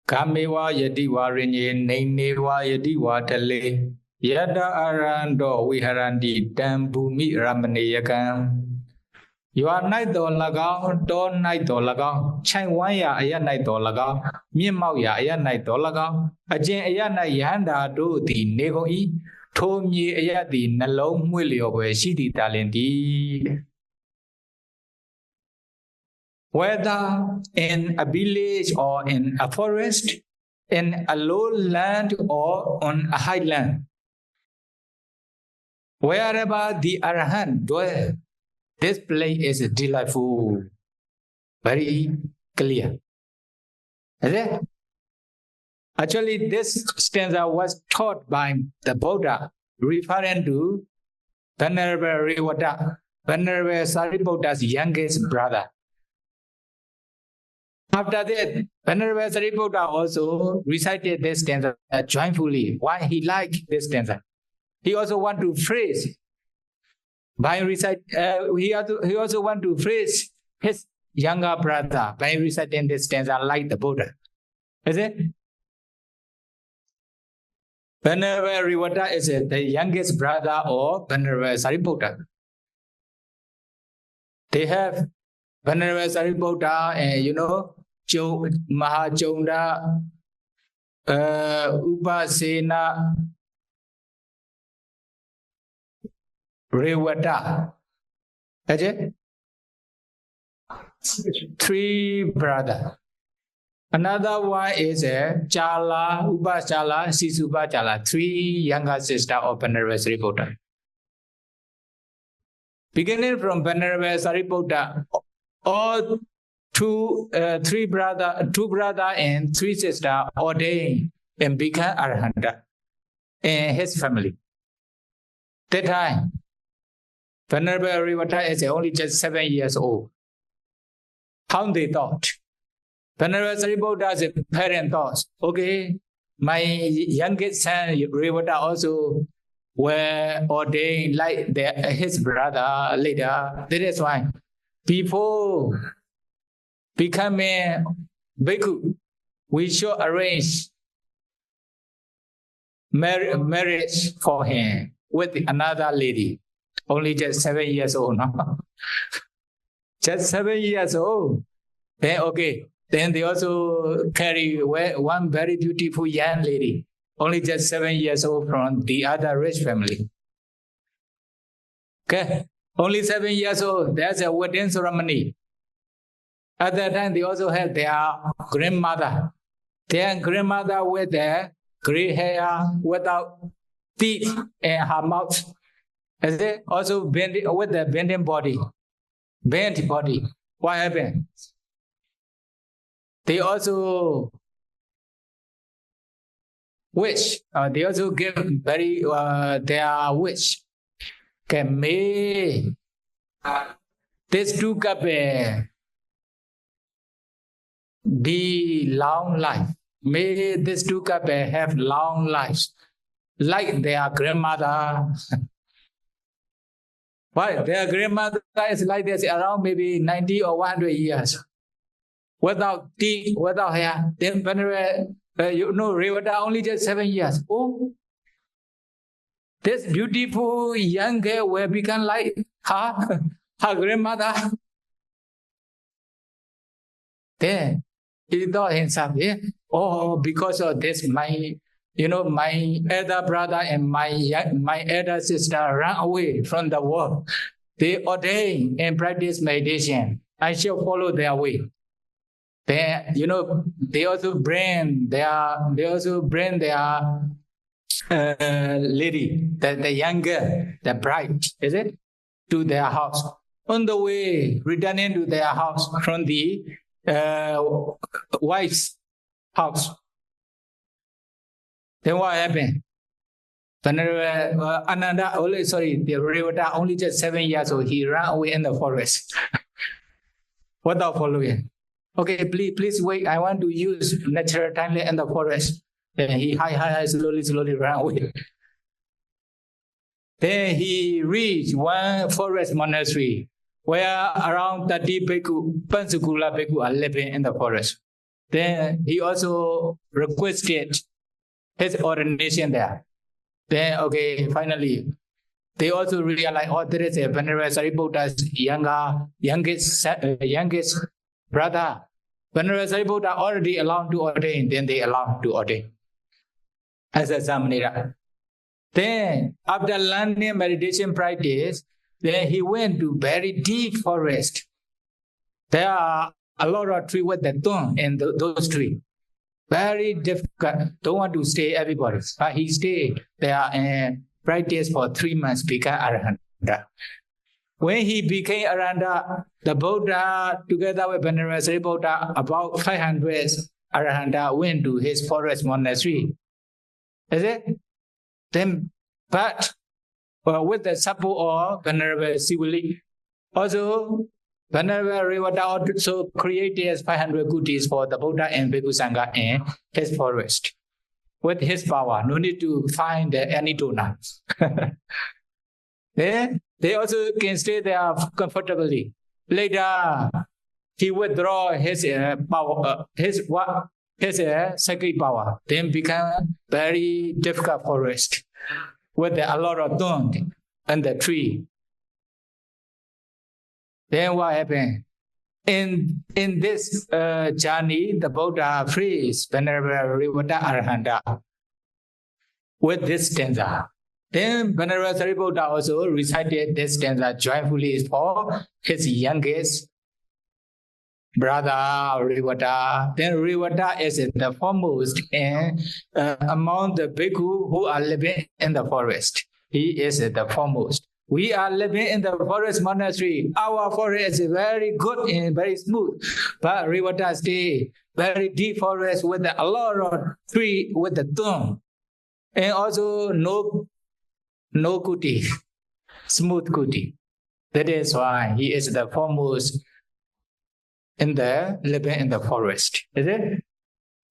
Speaker 1: Kamewa yadi warinye, nainewa yadi watale, yada arando viharandi dambumi ramaneyakam. You are night do lagao, don night do lagao, chai waya aya night do lagao, miamauya aya night do lagao, ajin aya night yanda do the nego e, told me aya the nalong mulio where she did talenti. Whether in a village or in a forest, in a low land or on a highland, wherever the Arahant dwell, this place is delightful, very clear. Is it? Actually, this stanza was taught by the Buddha, referring to Venerable Sāriputta's youngest brother. After that, Venerable Sāriputta also recited this stanza joyfully. Why he liked this stanza? He also want to phrase. By recite, he also want to phrase his younger brother by reciting this stanza like the Buddha. Is it? Venerable is the youngest brother of Venerable Sāriputta. They have Venerable Sāriputta and Mahajona, Upasena, Rewata. Ajay? 3 brothers. Another one is Chala, Upachala, Sisupachala, 3 younger sisters of Venerable Sāriputta. Beginning from Venerable Sāriputta, all 2 brothers and 3 sisters ordained and became Arahanta in his family. That time, Venerable Sāriputta is only just 7 years old. How they thought? Venerable Sāriputta's parents thought, okay, my youngest son Sāriputta also were ordained like his brother later. That is why, before becoming bhikkhu, we should arrange marriage for him with another lady. Only just 7 years old, no? Just 7 years old. Then okay. Then they also carry one very beautiful young lady, only just 7 years old from the other rich family. Okay, only 7 years old. There's a wedding ceremony. At that time, they also had their grandmother. Their grandmother with their gray hair, without teeth in her mouth. Is it also with the bent body? Bent body. What happened? They also wish. They also give very their wish. Okay, may this 2 couples be long life. May these 2 couples have long lives, like their grandmother. Why? Their grandmother is like this, around maybe 90 or 100 years. Without teeth, without hair. Then Venerable, Sāriputta only just 7 years. Oh, this beautiful young girl will become like her grandmother. Then he thought himself, yeah, oh, because of this, my elder brother and my elder sister ran away from the world. They ordain and practice meditation. I shall follow their way. Then they also bring their lady, the younger, the bride, is it, to their house. On the way, returning to their house from the wife's house. Then what happened? Venerable Ananda, the Sāriputta, only just 7 years old, he ran away in the forest without following. Okay, please wait. I want to use natural time in the forest. Then he slowly ran away. Then he reached one forest monastery where around 30 bhikkhu, Pansukula bhikkhu are living in the forest. Then he also requested his ordination there. Then, okay, finally, they also realized, oh, there is a Venerable Sāriputta's youngest brother. Venerable Sāriputta already allowed to ordain, then they allowed to ordain as a Samanera. Then, after learning meditation practice, then he went to very deep forest. There are a lot of trees with the thorn in those trees. Very difficult. Don't want to stay everybody. But he stayed there and practiced for 3 months, became Arahanta. When he became Arahanta, the Buddha, together with Venerable Sāriputta, about 500 Arahanta went to his forest monastery. Is it? Then, but with the support of Venerable Sivali, also Venerable Revata also created 500 kutis for the Buddha and Bhikkhu Sangha in his forest. With his power, no need to find any donor. They also can stay there comfortably. Later, he withdraw his power, his sacred power, then become very difficult forest with a lot of thorns and the tree. Then what happened? In this journey, the Buddha frees Venerable Revata Arahanta with this stanza. Then Venerable Sāriputta also recited this stanza joyfully for his youngest brother Revata. Then Revata is the foremost among the bhikkhu who are living in the forest. He is the foremost. We are living in the forest monastery. Our forest is very good and very smooth. But Revata stay very deep forest with a lot of tree with the thorn. And also no kuti, smooth kuti. That is why he is the foremost living in the forest. Is it?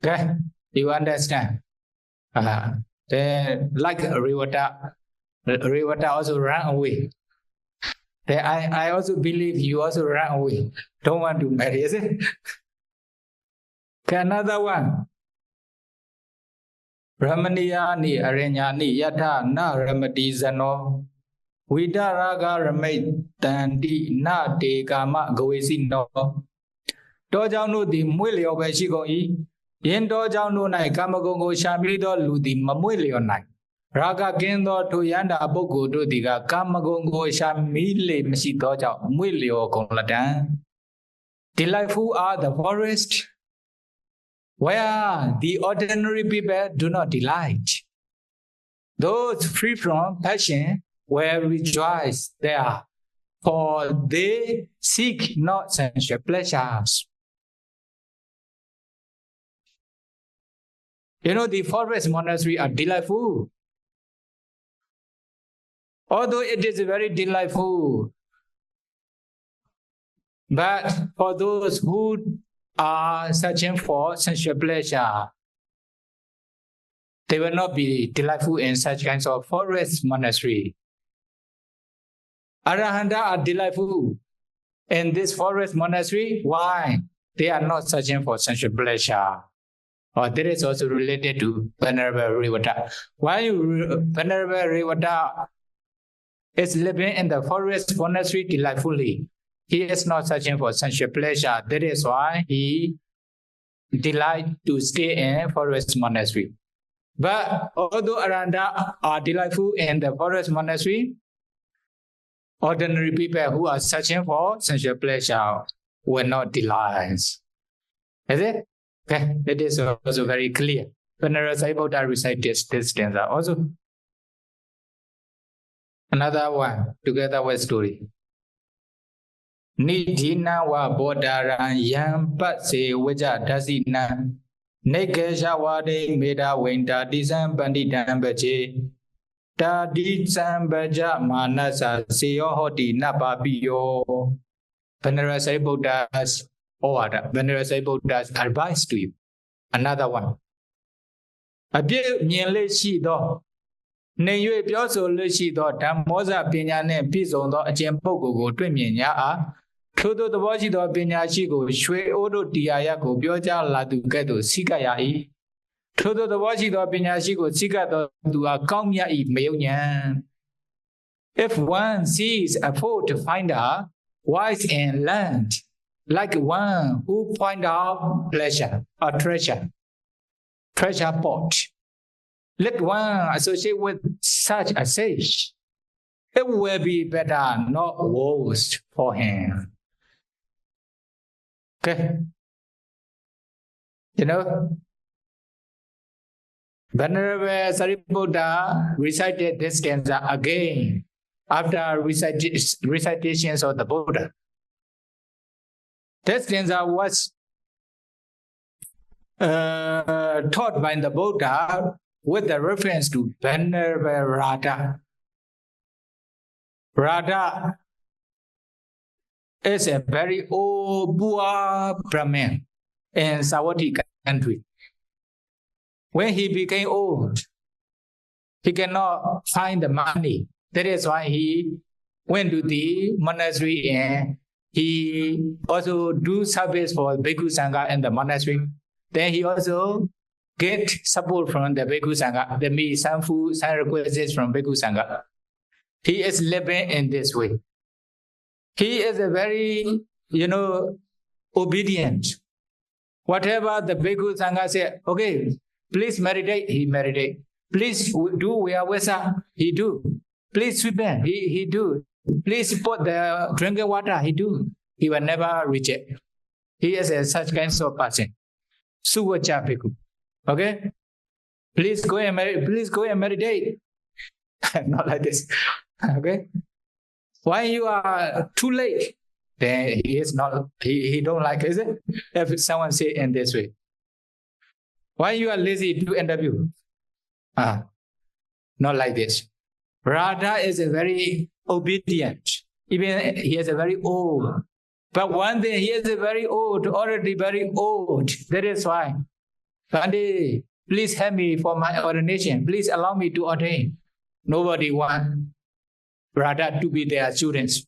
Speaker 1: Okay? You understand? Then like Revata also ran away. Then I also believe you also ran away. Don't want to marry, is it? Okay, another one. Brahmaniya ni arenya ni yatha na ramadizano vidaraga ramaytanti na te kama gawesino. Do jang nu di mwe leo ba shi gong yi. Yin do jang nu nai kama gong ko sha mi do lu di ma mwe leo nai. Raga kendo to yanda bukkhu do di ga kama gong ko sha mi le ma shi do jang mwe leo gong la dan. Delightful are the forest where the ordinary people do not delight. Those free from passion will rejoice there, for they seek not sensual pleasures. You know, the forest monastery are delightful. Although it is very delightful, but for those who are searching for sensual pleasure, they will not be delightful in such kinds of forest monastery. Arahanta are delightful in this forest monastery. Why? They are not searching for sensual pleasure. Or that is also related to Venerable Revata. Why Venerable Revata is living in the forest monastery delightfully? He is not searching for sensual pleasure. That is why he delights to stay in forest monastery. But although Arahanta are delightful in the forest monastery, ordinary people who are searching for sensual pleasure will not delight. Is it? Okay, that is also very clear. Venerable Sāriputta recited this stanza also. Another one, together with story. Nidhina wa bodaran yam patse waja dasina nekesha wade meda winta disam bandidam bache ta disam baja manasa seyo hoti napapiyo. Venerable Sāriputta's Ovada, Venerable Sāriputta's advice to you. Another one. A bit nearly she do. Nay, you also lucy do, Tamosa Pinyane, Piso, a Jempogo, Twiminia. Todo the watch do Pinyachigo, Shwe Odo Diago, Bioja La Ducato, Sikayai. Todo the watch do Pinyachigo, Sikato, do a Kamia e Mayonian. If one sees a fool to find her, wise and learned, like one who find out pleasure or treasure pot. Let one associate with such a sage. It will be better, not worse for him. Okay. You know, Venerable Sāriputta recited this stanza again after recitations of the Buddha. This stanza was taught by the Buddha with the reference to Venerable Radha. Radha is a very old poor Brahmin in Savatthi country. When he became old, he cannot find the money. That is why he went to the monastery and he also do service for Bhikkhu Sangha in the monastery. Then he also get support from the Bhikkhu Sangha. There may be some food, some requests from Bhikkhu Sangha. He is living in this way. He is a very, obedient. Whatever the Bhikkhu Sangha say, okay, please meditate, he meditate. Please do Vyavasa, he do. Please sweep in, he do. Please put the drinking water, he do. He will never reject. He is such kind of person. Suvacha Bhikkhu. Okay? Please go and meditate. Not like this. Okay? When you are too late, then he is not, he don't like, is it? If someone say in this way. When you are lazy, do interview. Not like this. Radha is a very obedient. Even he is a very old. But one day he is a very old, already very old. That is why. Gandhi, please help me for my ordination. Please allow me to ordain. Nobody wants Radha to be their students.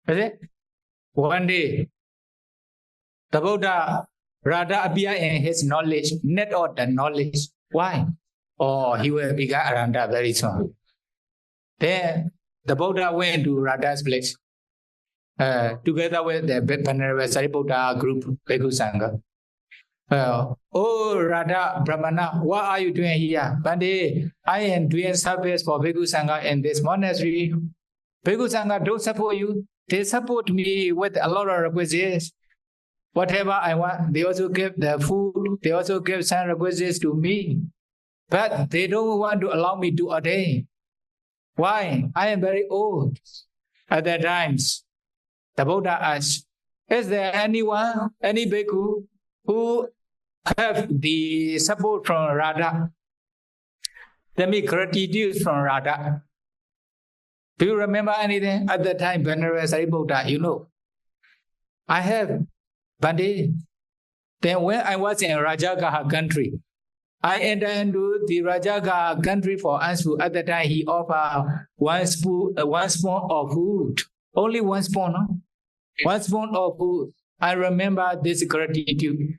Speaker 1: Is it? One day, the Buddha, Radha appear in his knowledge, net of the knowledge. Why? Oh, he will become Arahanta very soon. Then the Buddha went to Radha's place together with the Venerable Sāriputta group, Bhikkhu Sangha. Oh, Radha Brahmana, what are you doing here? Bande, I am doing service for Bhikkhu Sangha in this monastery. Bhikkhu Sangha don't support you. They support me with a lot of requests. Whatever I want, they also give the food. They also give some requests to me. But they don't want to allow me to ordain. Why? I am very old. At that times, the Buddha asked, is there anyone, any bhikkhu, who have the support from Radha? Let me gratitude from Radha. Do you remember anything? At that time, Venerable Sāriputta, I have Bande. Then when I was in Rajagaha country, I entered into the Rajagaha country for Anspu. At that time, he offered one spoon of food. Only one spoon, no? One spoon of food. I remember this gratitude.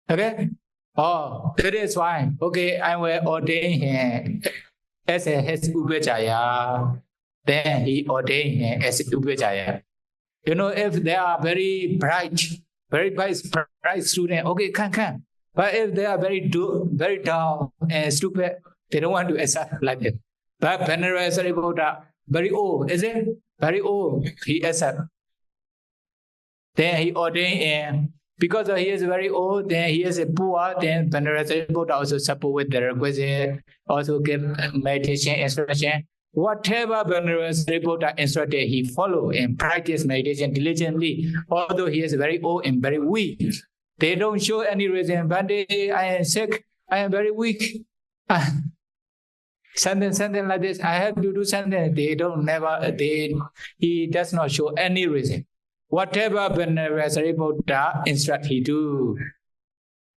Speaker 1: Okay? Oh, that is why. Okay, I will ordain him as his Upajjhaya. Then he ordained him as Upajjhaya. If they are very bright student, okay, come. But if they are very dull and stupid, they don't want to accept like that. But Venerable Sāriputta, very old, is it? Very old, he accept. Then he ordained him. Because he is very old, then he is a poor, then Venerable Sāriputta also support with the requisite, also give meditation instruction. Whatever Venerable Sāriputta instructed, he follow and practice meditation diligently. Although he is very old and very weak, they don't show any reason. One day I am sick, I am very weak. Something like this. I have to do something. He does not show any reason. whatever Venerable Sāriputta instruct he do,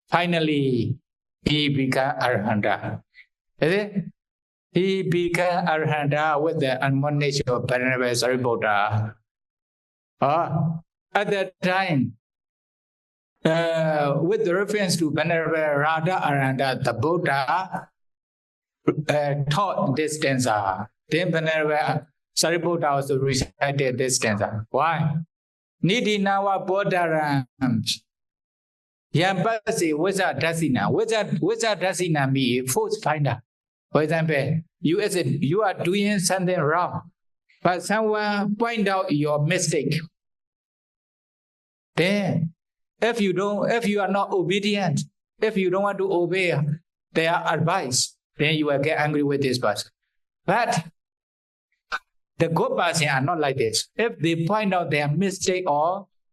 Speaker 1: finally he became Arahanta. Is it? He became Arahanta with the admonition of Venerable Sāriputta. At that time, with the reference to Venerable Radha Arahanta, the Buddha taught this stanza. Then Venerable Sāriputta also recited this stanza. Why? Nidinawa Bodharam Yambasi Wizard Dasina. Wizard Dasina means fault finder. For example, you are doing something wrong, but someone point out your mistake. Then, if you are not obedient, if you don't want to obey their advice, then you will get angry with this person. But the good person are not like this. If they point out their mistake,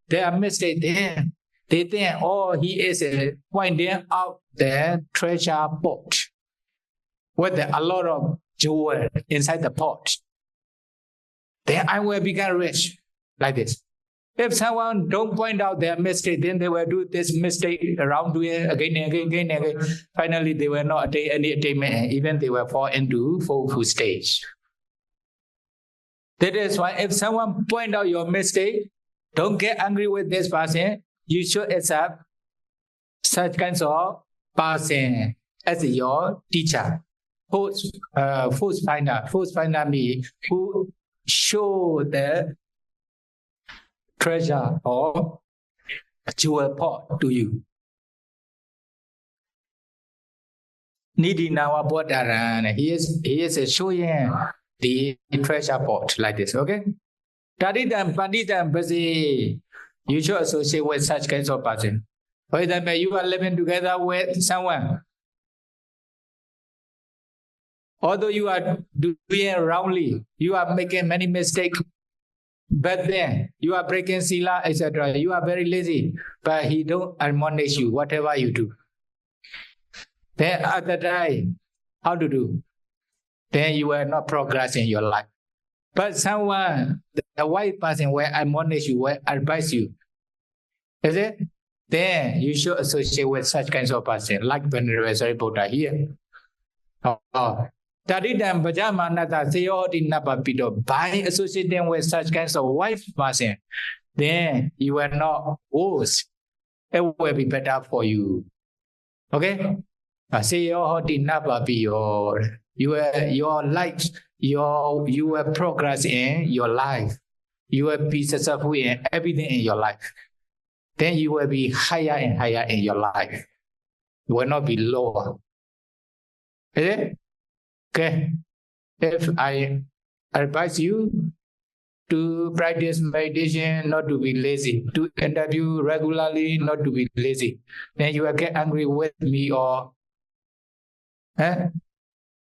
Speaker 1: then they think, oh, he is pointing out the treasure pot with a lot of jewel inside the pot. Then I will become rich, like this. If someone don't point out their mistake, then they will do this mistake around doing again and again. Finally, they will not attain any attainment, even they will fall into fourth stage. That is why if someone point out your mistake, don't get angry with this person. You should accept such kinds of person as your teacher. Force finder means who show the treasure or jewel pot to you. Nidinawa Bodharan, he is showing the treasure pot like this, okay? Tadidam, Pandidam, Basi, you should associate with such kinds of person. For example, you are living together with someone. Although you are doing wrongly, you are making many mistakes, but then you are breaking sila, etc. You are very lazy, but he don't admonish you, whatever you do. Then at the time, how to do? Then you will not progress in your life. But someone, the white person will admonish you, will advise you. Is it? Then you should associate with such kinds of person, like Venerable Sāriputta here. Tadidam Bajamanata Sayoti Napapido, by associating with such kinds of white person, then you will not worse. It will be better for you. Okay? Sayoti Napapido. Your life, you will progress in your life. You will be successful in everything in your life. Then you will be higher and higher in your life. You will not be lower. Is it? Okay. If I advise you to practice meditation, not to be lazy, to interview regularly, not to be lazy, then you will get angry with me or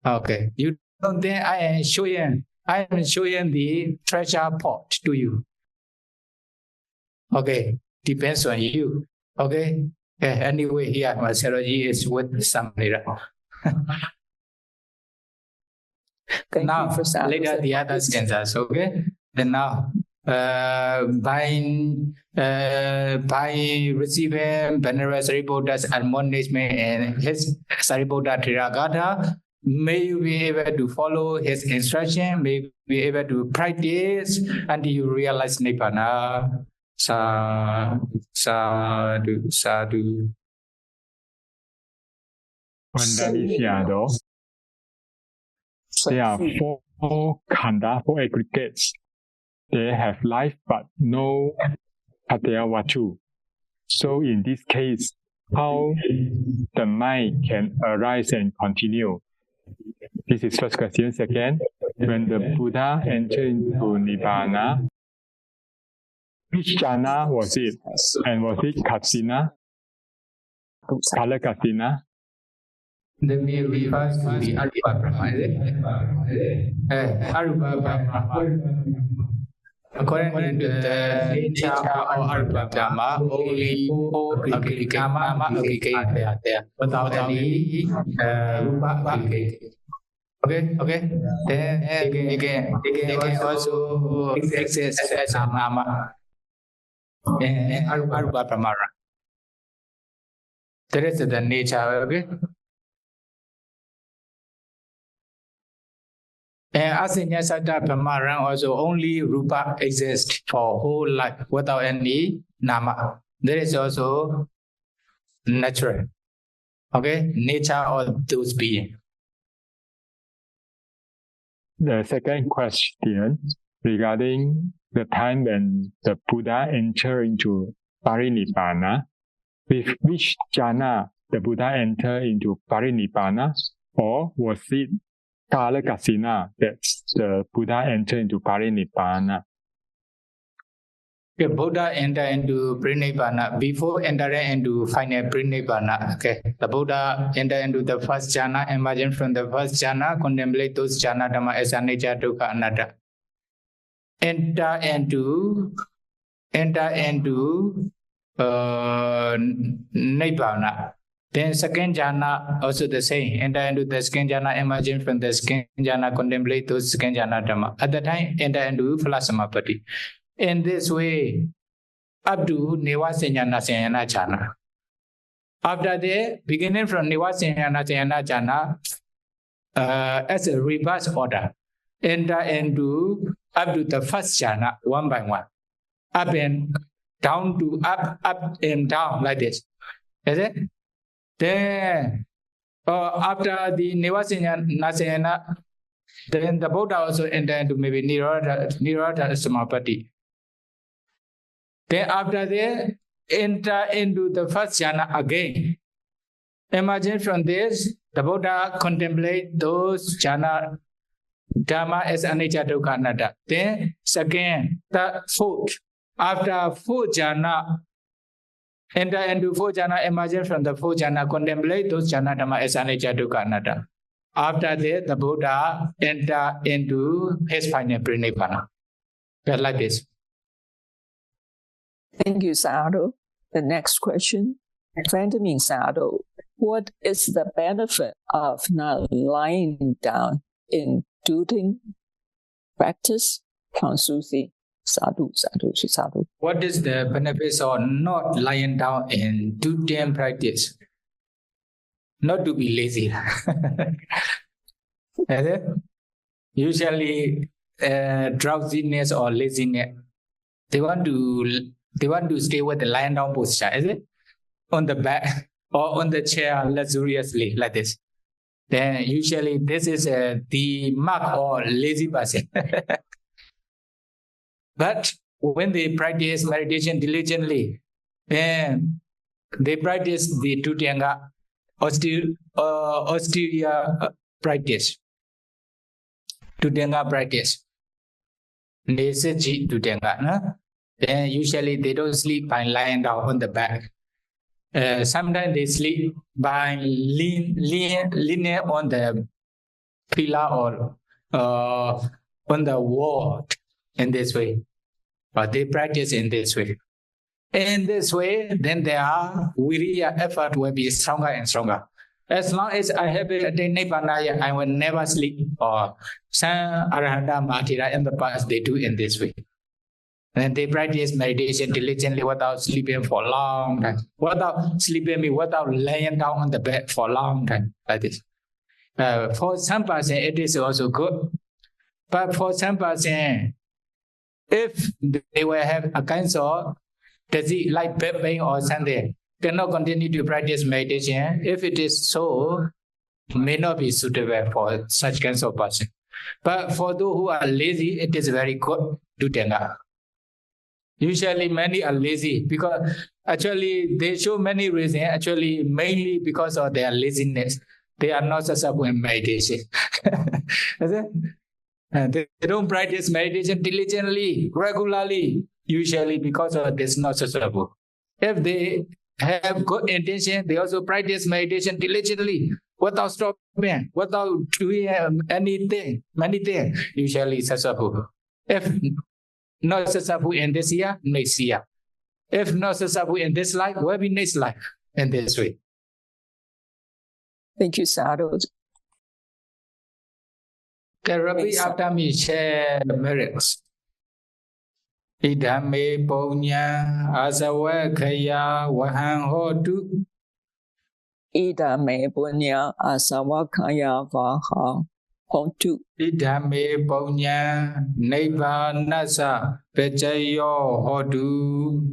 Speaker 1: okay. You don't think I am showing the treasure pot to you. Okay. Depends on you. Okay. Anyway, here my Saraji is with some later. Now, later the other stanzas, okay? Then now, by receiving Venerable Sāriputta's admonishment and his Sāriputtattheragāthā, may you be able to follow his instruction, may you be able to practice until you realize Nibbana. Sadhu.
Speaker 2: There are four khanda, four aggregates. They have life but no patyavatu. So in this case, how the mind can arise and continue? This is first question. Second, when the Buddha entered into Nibbana, which jhana was it? And was it Kasina? Kalakasina?
Speaker 1: The me refers to the Arupa Brahma, is it? Arupa Brahma. According to the nature of Arupa Brahma, only four aggregate Nama aggregate are there, without any Rupa aggregate. Okay. Then again, they can also exist as a Nama. Arupa Pramara. That is the nature, okay? And Asinya Satta Pramara also only Rupa exists for whole life without any Nama. There is also natural, okay? Nature of those beings.
Speaker 2: The second question regarding the time when the Buddha entered into Parinibbana, with which jhana the Buddha entered into Parinibbana, or was it Kalakasina that the Buddha entered into Parinibbana?
Speaker 1: The Buddha entered into Parinibbana. Before entering into final Parinibbana, okay, the Buddha entered into the first jhana, emerging from the first jhana, contemplate those jhana dhamma as anicca, dukkha, anatta. Enter into Nibbana. Then second jhana also the same. Enter into the second jhana, emerging from the second jhana, contemplate those second jhana dhamma. At the time, enter into Phala-samapatti. In this way, up to Nivasanyana Sanyana jhana. After that, beginning from Nivasanyana Sanyana jhana, as a reverse order, enter into up to the first jhana one by one, up and down to up and down like this. Is it? Then after the Nivasanyana, then the Buddha also enter into maybe Nirodha Samapatti. Then after that, enter into the first jhana again. Imagine from this, the Buddha contemplate those jhana dhamma as anicca, dukkha, anatta. Then second, the fourth. After fourth jhana, enter into fourth jhana, emerging from the fourth jhana, contemplate those jhana dhamma as anicca, dukkha, anatta. After that, the Buddha enter into his final Parinibbana. Just like this.
Speaker 3: Thank you, Sadhu. The next question. Benjamin Sadhu, what is the benefit of not lying down in doing practice? From Susi. Sadhu.
Speaker 1: What is the benefit of not lying down in doing practice? Not to be lazy. Usually, drowsiness or laziness, they want to stay with the lying down posture, is it? On the back or on the chair luxuriously like this. Then usually this is the mark of lazy person. But when they practice meditation diligently, then they practice the Tutanga austere practice. Tutanga practice. Nesaji Tutanga. Then usually they don't sleep by lying down on the back. Sometimes they sleep by leaning on the pillar or on the wall in this way. But they practice in this way. In this way, then their viriya effort will be stronger and stronger. As long as I have attained Nibbana, I will never sleep. Or some Arahanta Martyra in the past, they do in this way. And they practice meditation diligently without sleeping for a long time. Without laying down on the bed for a long time, like this. For some person, it is also good. But for some person, if they will have a cancer, disease like back pain or something, cannot continue to practice meditation. If it is so, may not be suitable for such cancer person. But for those who are lazy, it is very good to Tutanga. Usually many are lazy because actually they show many reasons, actually mainly because of their laziness. They are not successful in meditation. They don't practice meditation diligently, regularly, usually because of this not successful. If they have good intention, they also practice meditation diligently, without stopping, without doing many things, usually successful. If not successful in this year, next year. If not successful in this life, will be next life in this way.
Speaker 3: Thank you, Sadhu.
Speaker 1: Can Rabbi after me share the merits? Idhame punya asawakaya wahan hotu.
Speaker 3: Idhame punya asawakaya vaha hotu.
Speaker 1: Idhame punya nibbanasa pechayo hotu.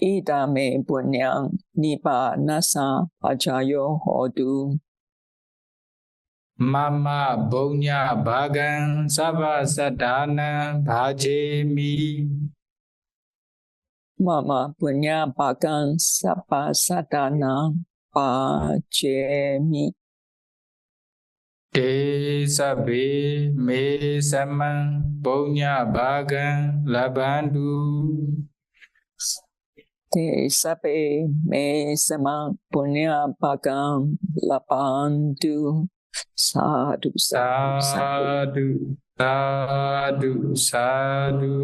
Speaker 3: Idhame punya nibbanasa pachayo hotu.
Speaker 1: Mama punya bhagan sabhasadana bhajemi.
Speaker 3: Mama punya bhagan sabhasadana bhajemi.
Speaker 1: Te sabe me samang punya bhagan labandu.
Speaker 3: Te sabe me samang punya bhagan labandu. Sadhu, sadhu, sadhu.
Speaker 1: Sadhu, sadhu, sadhu.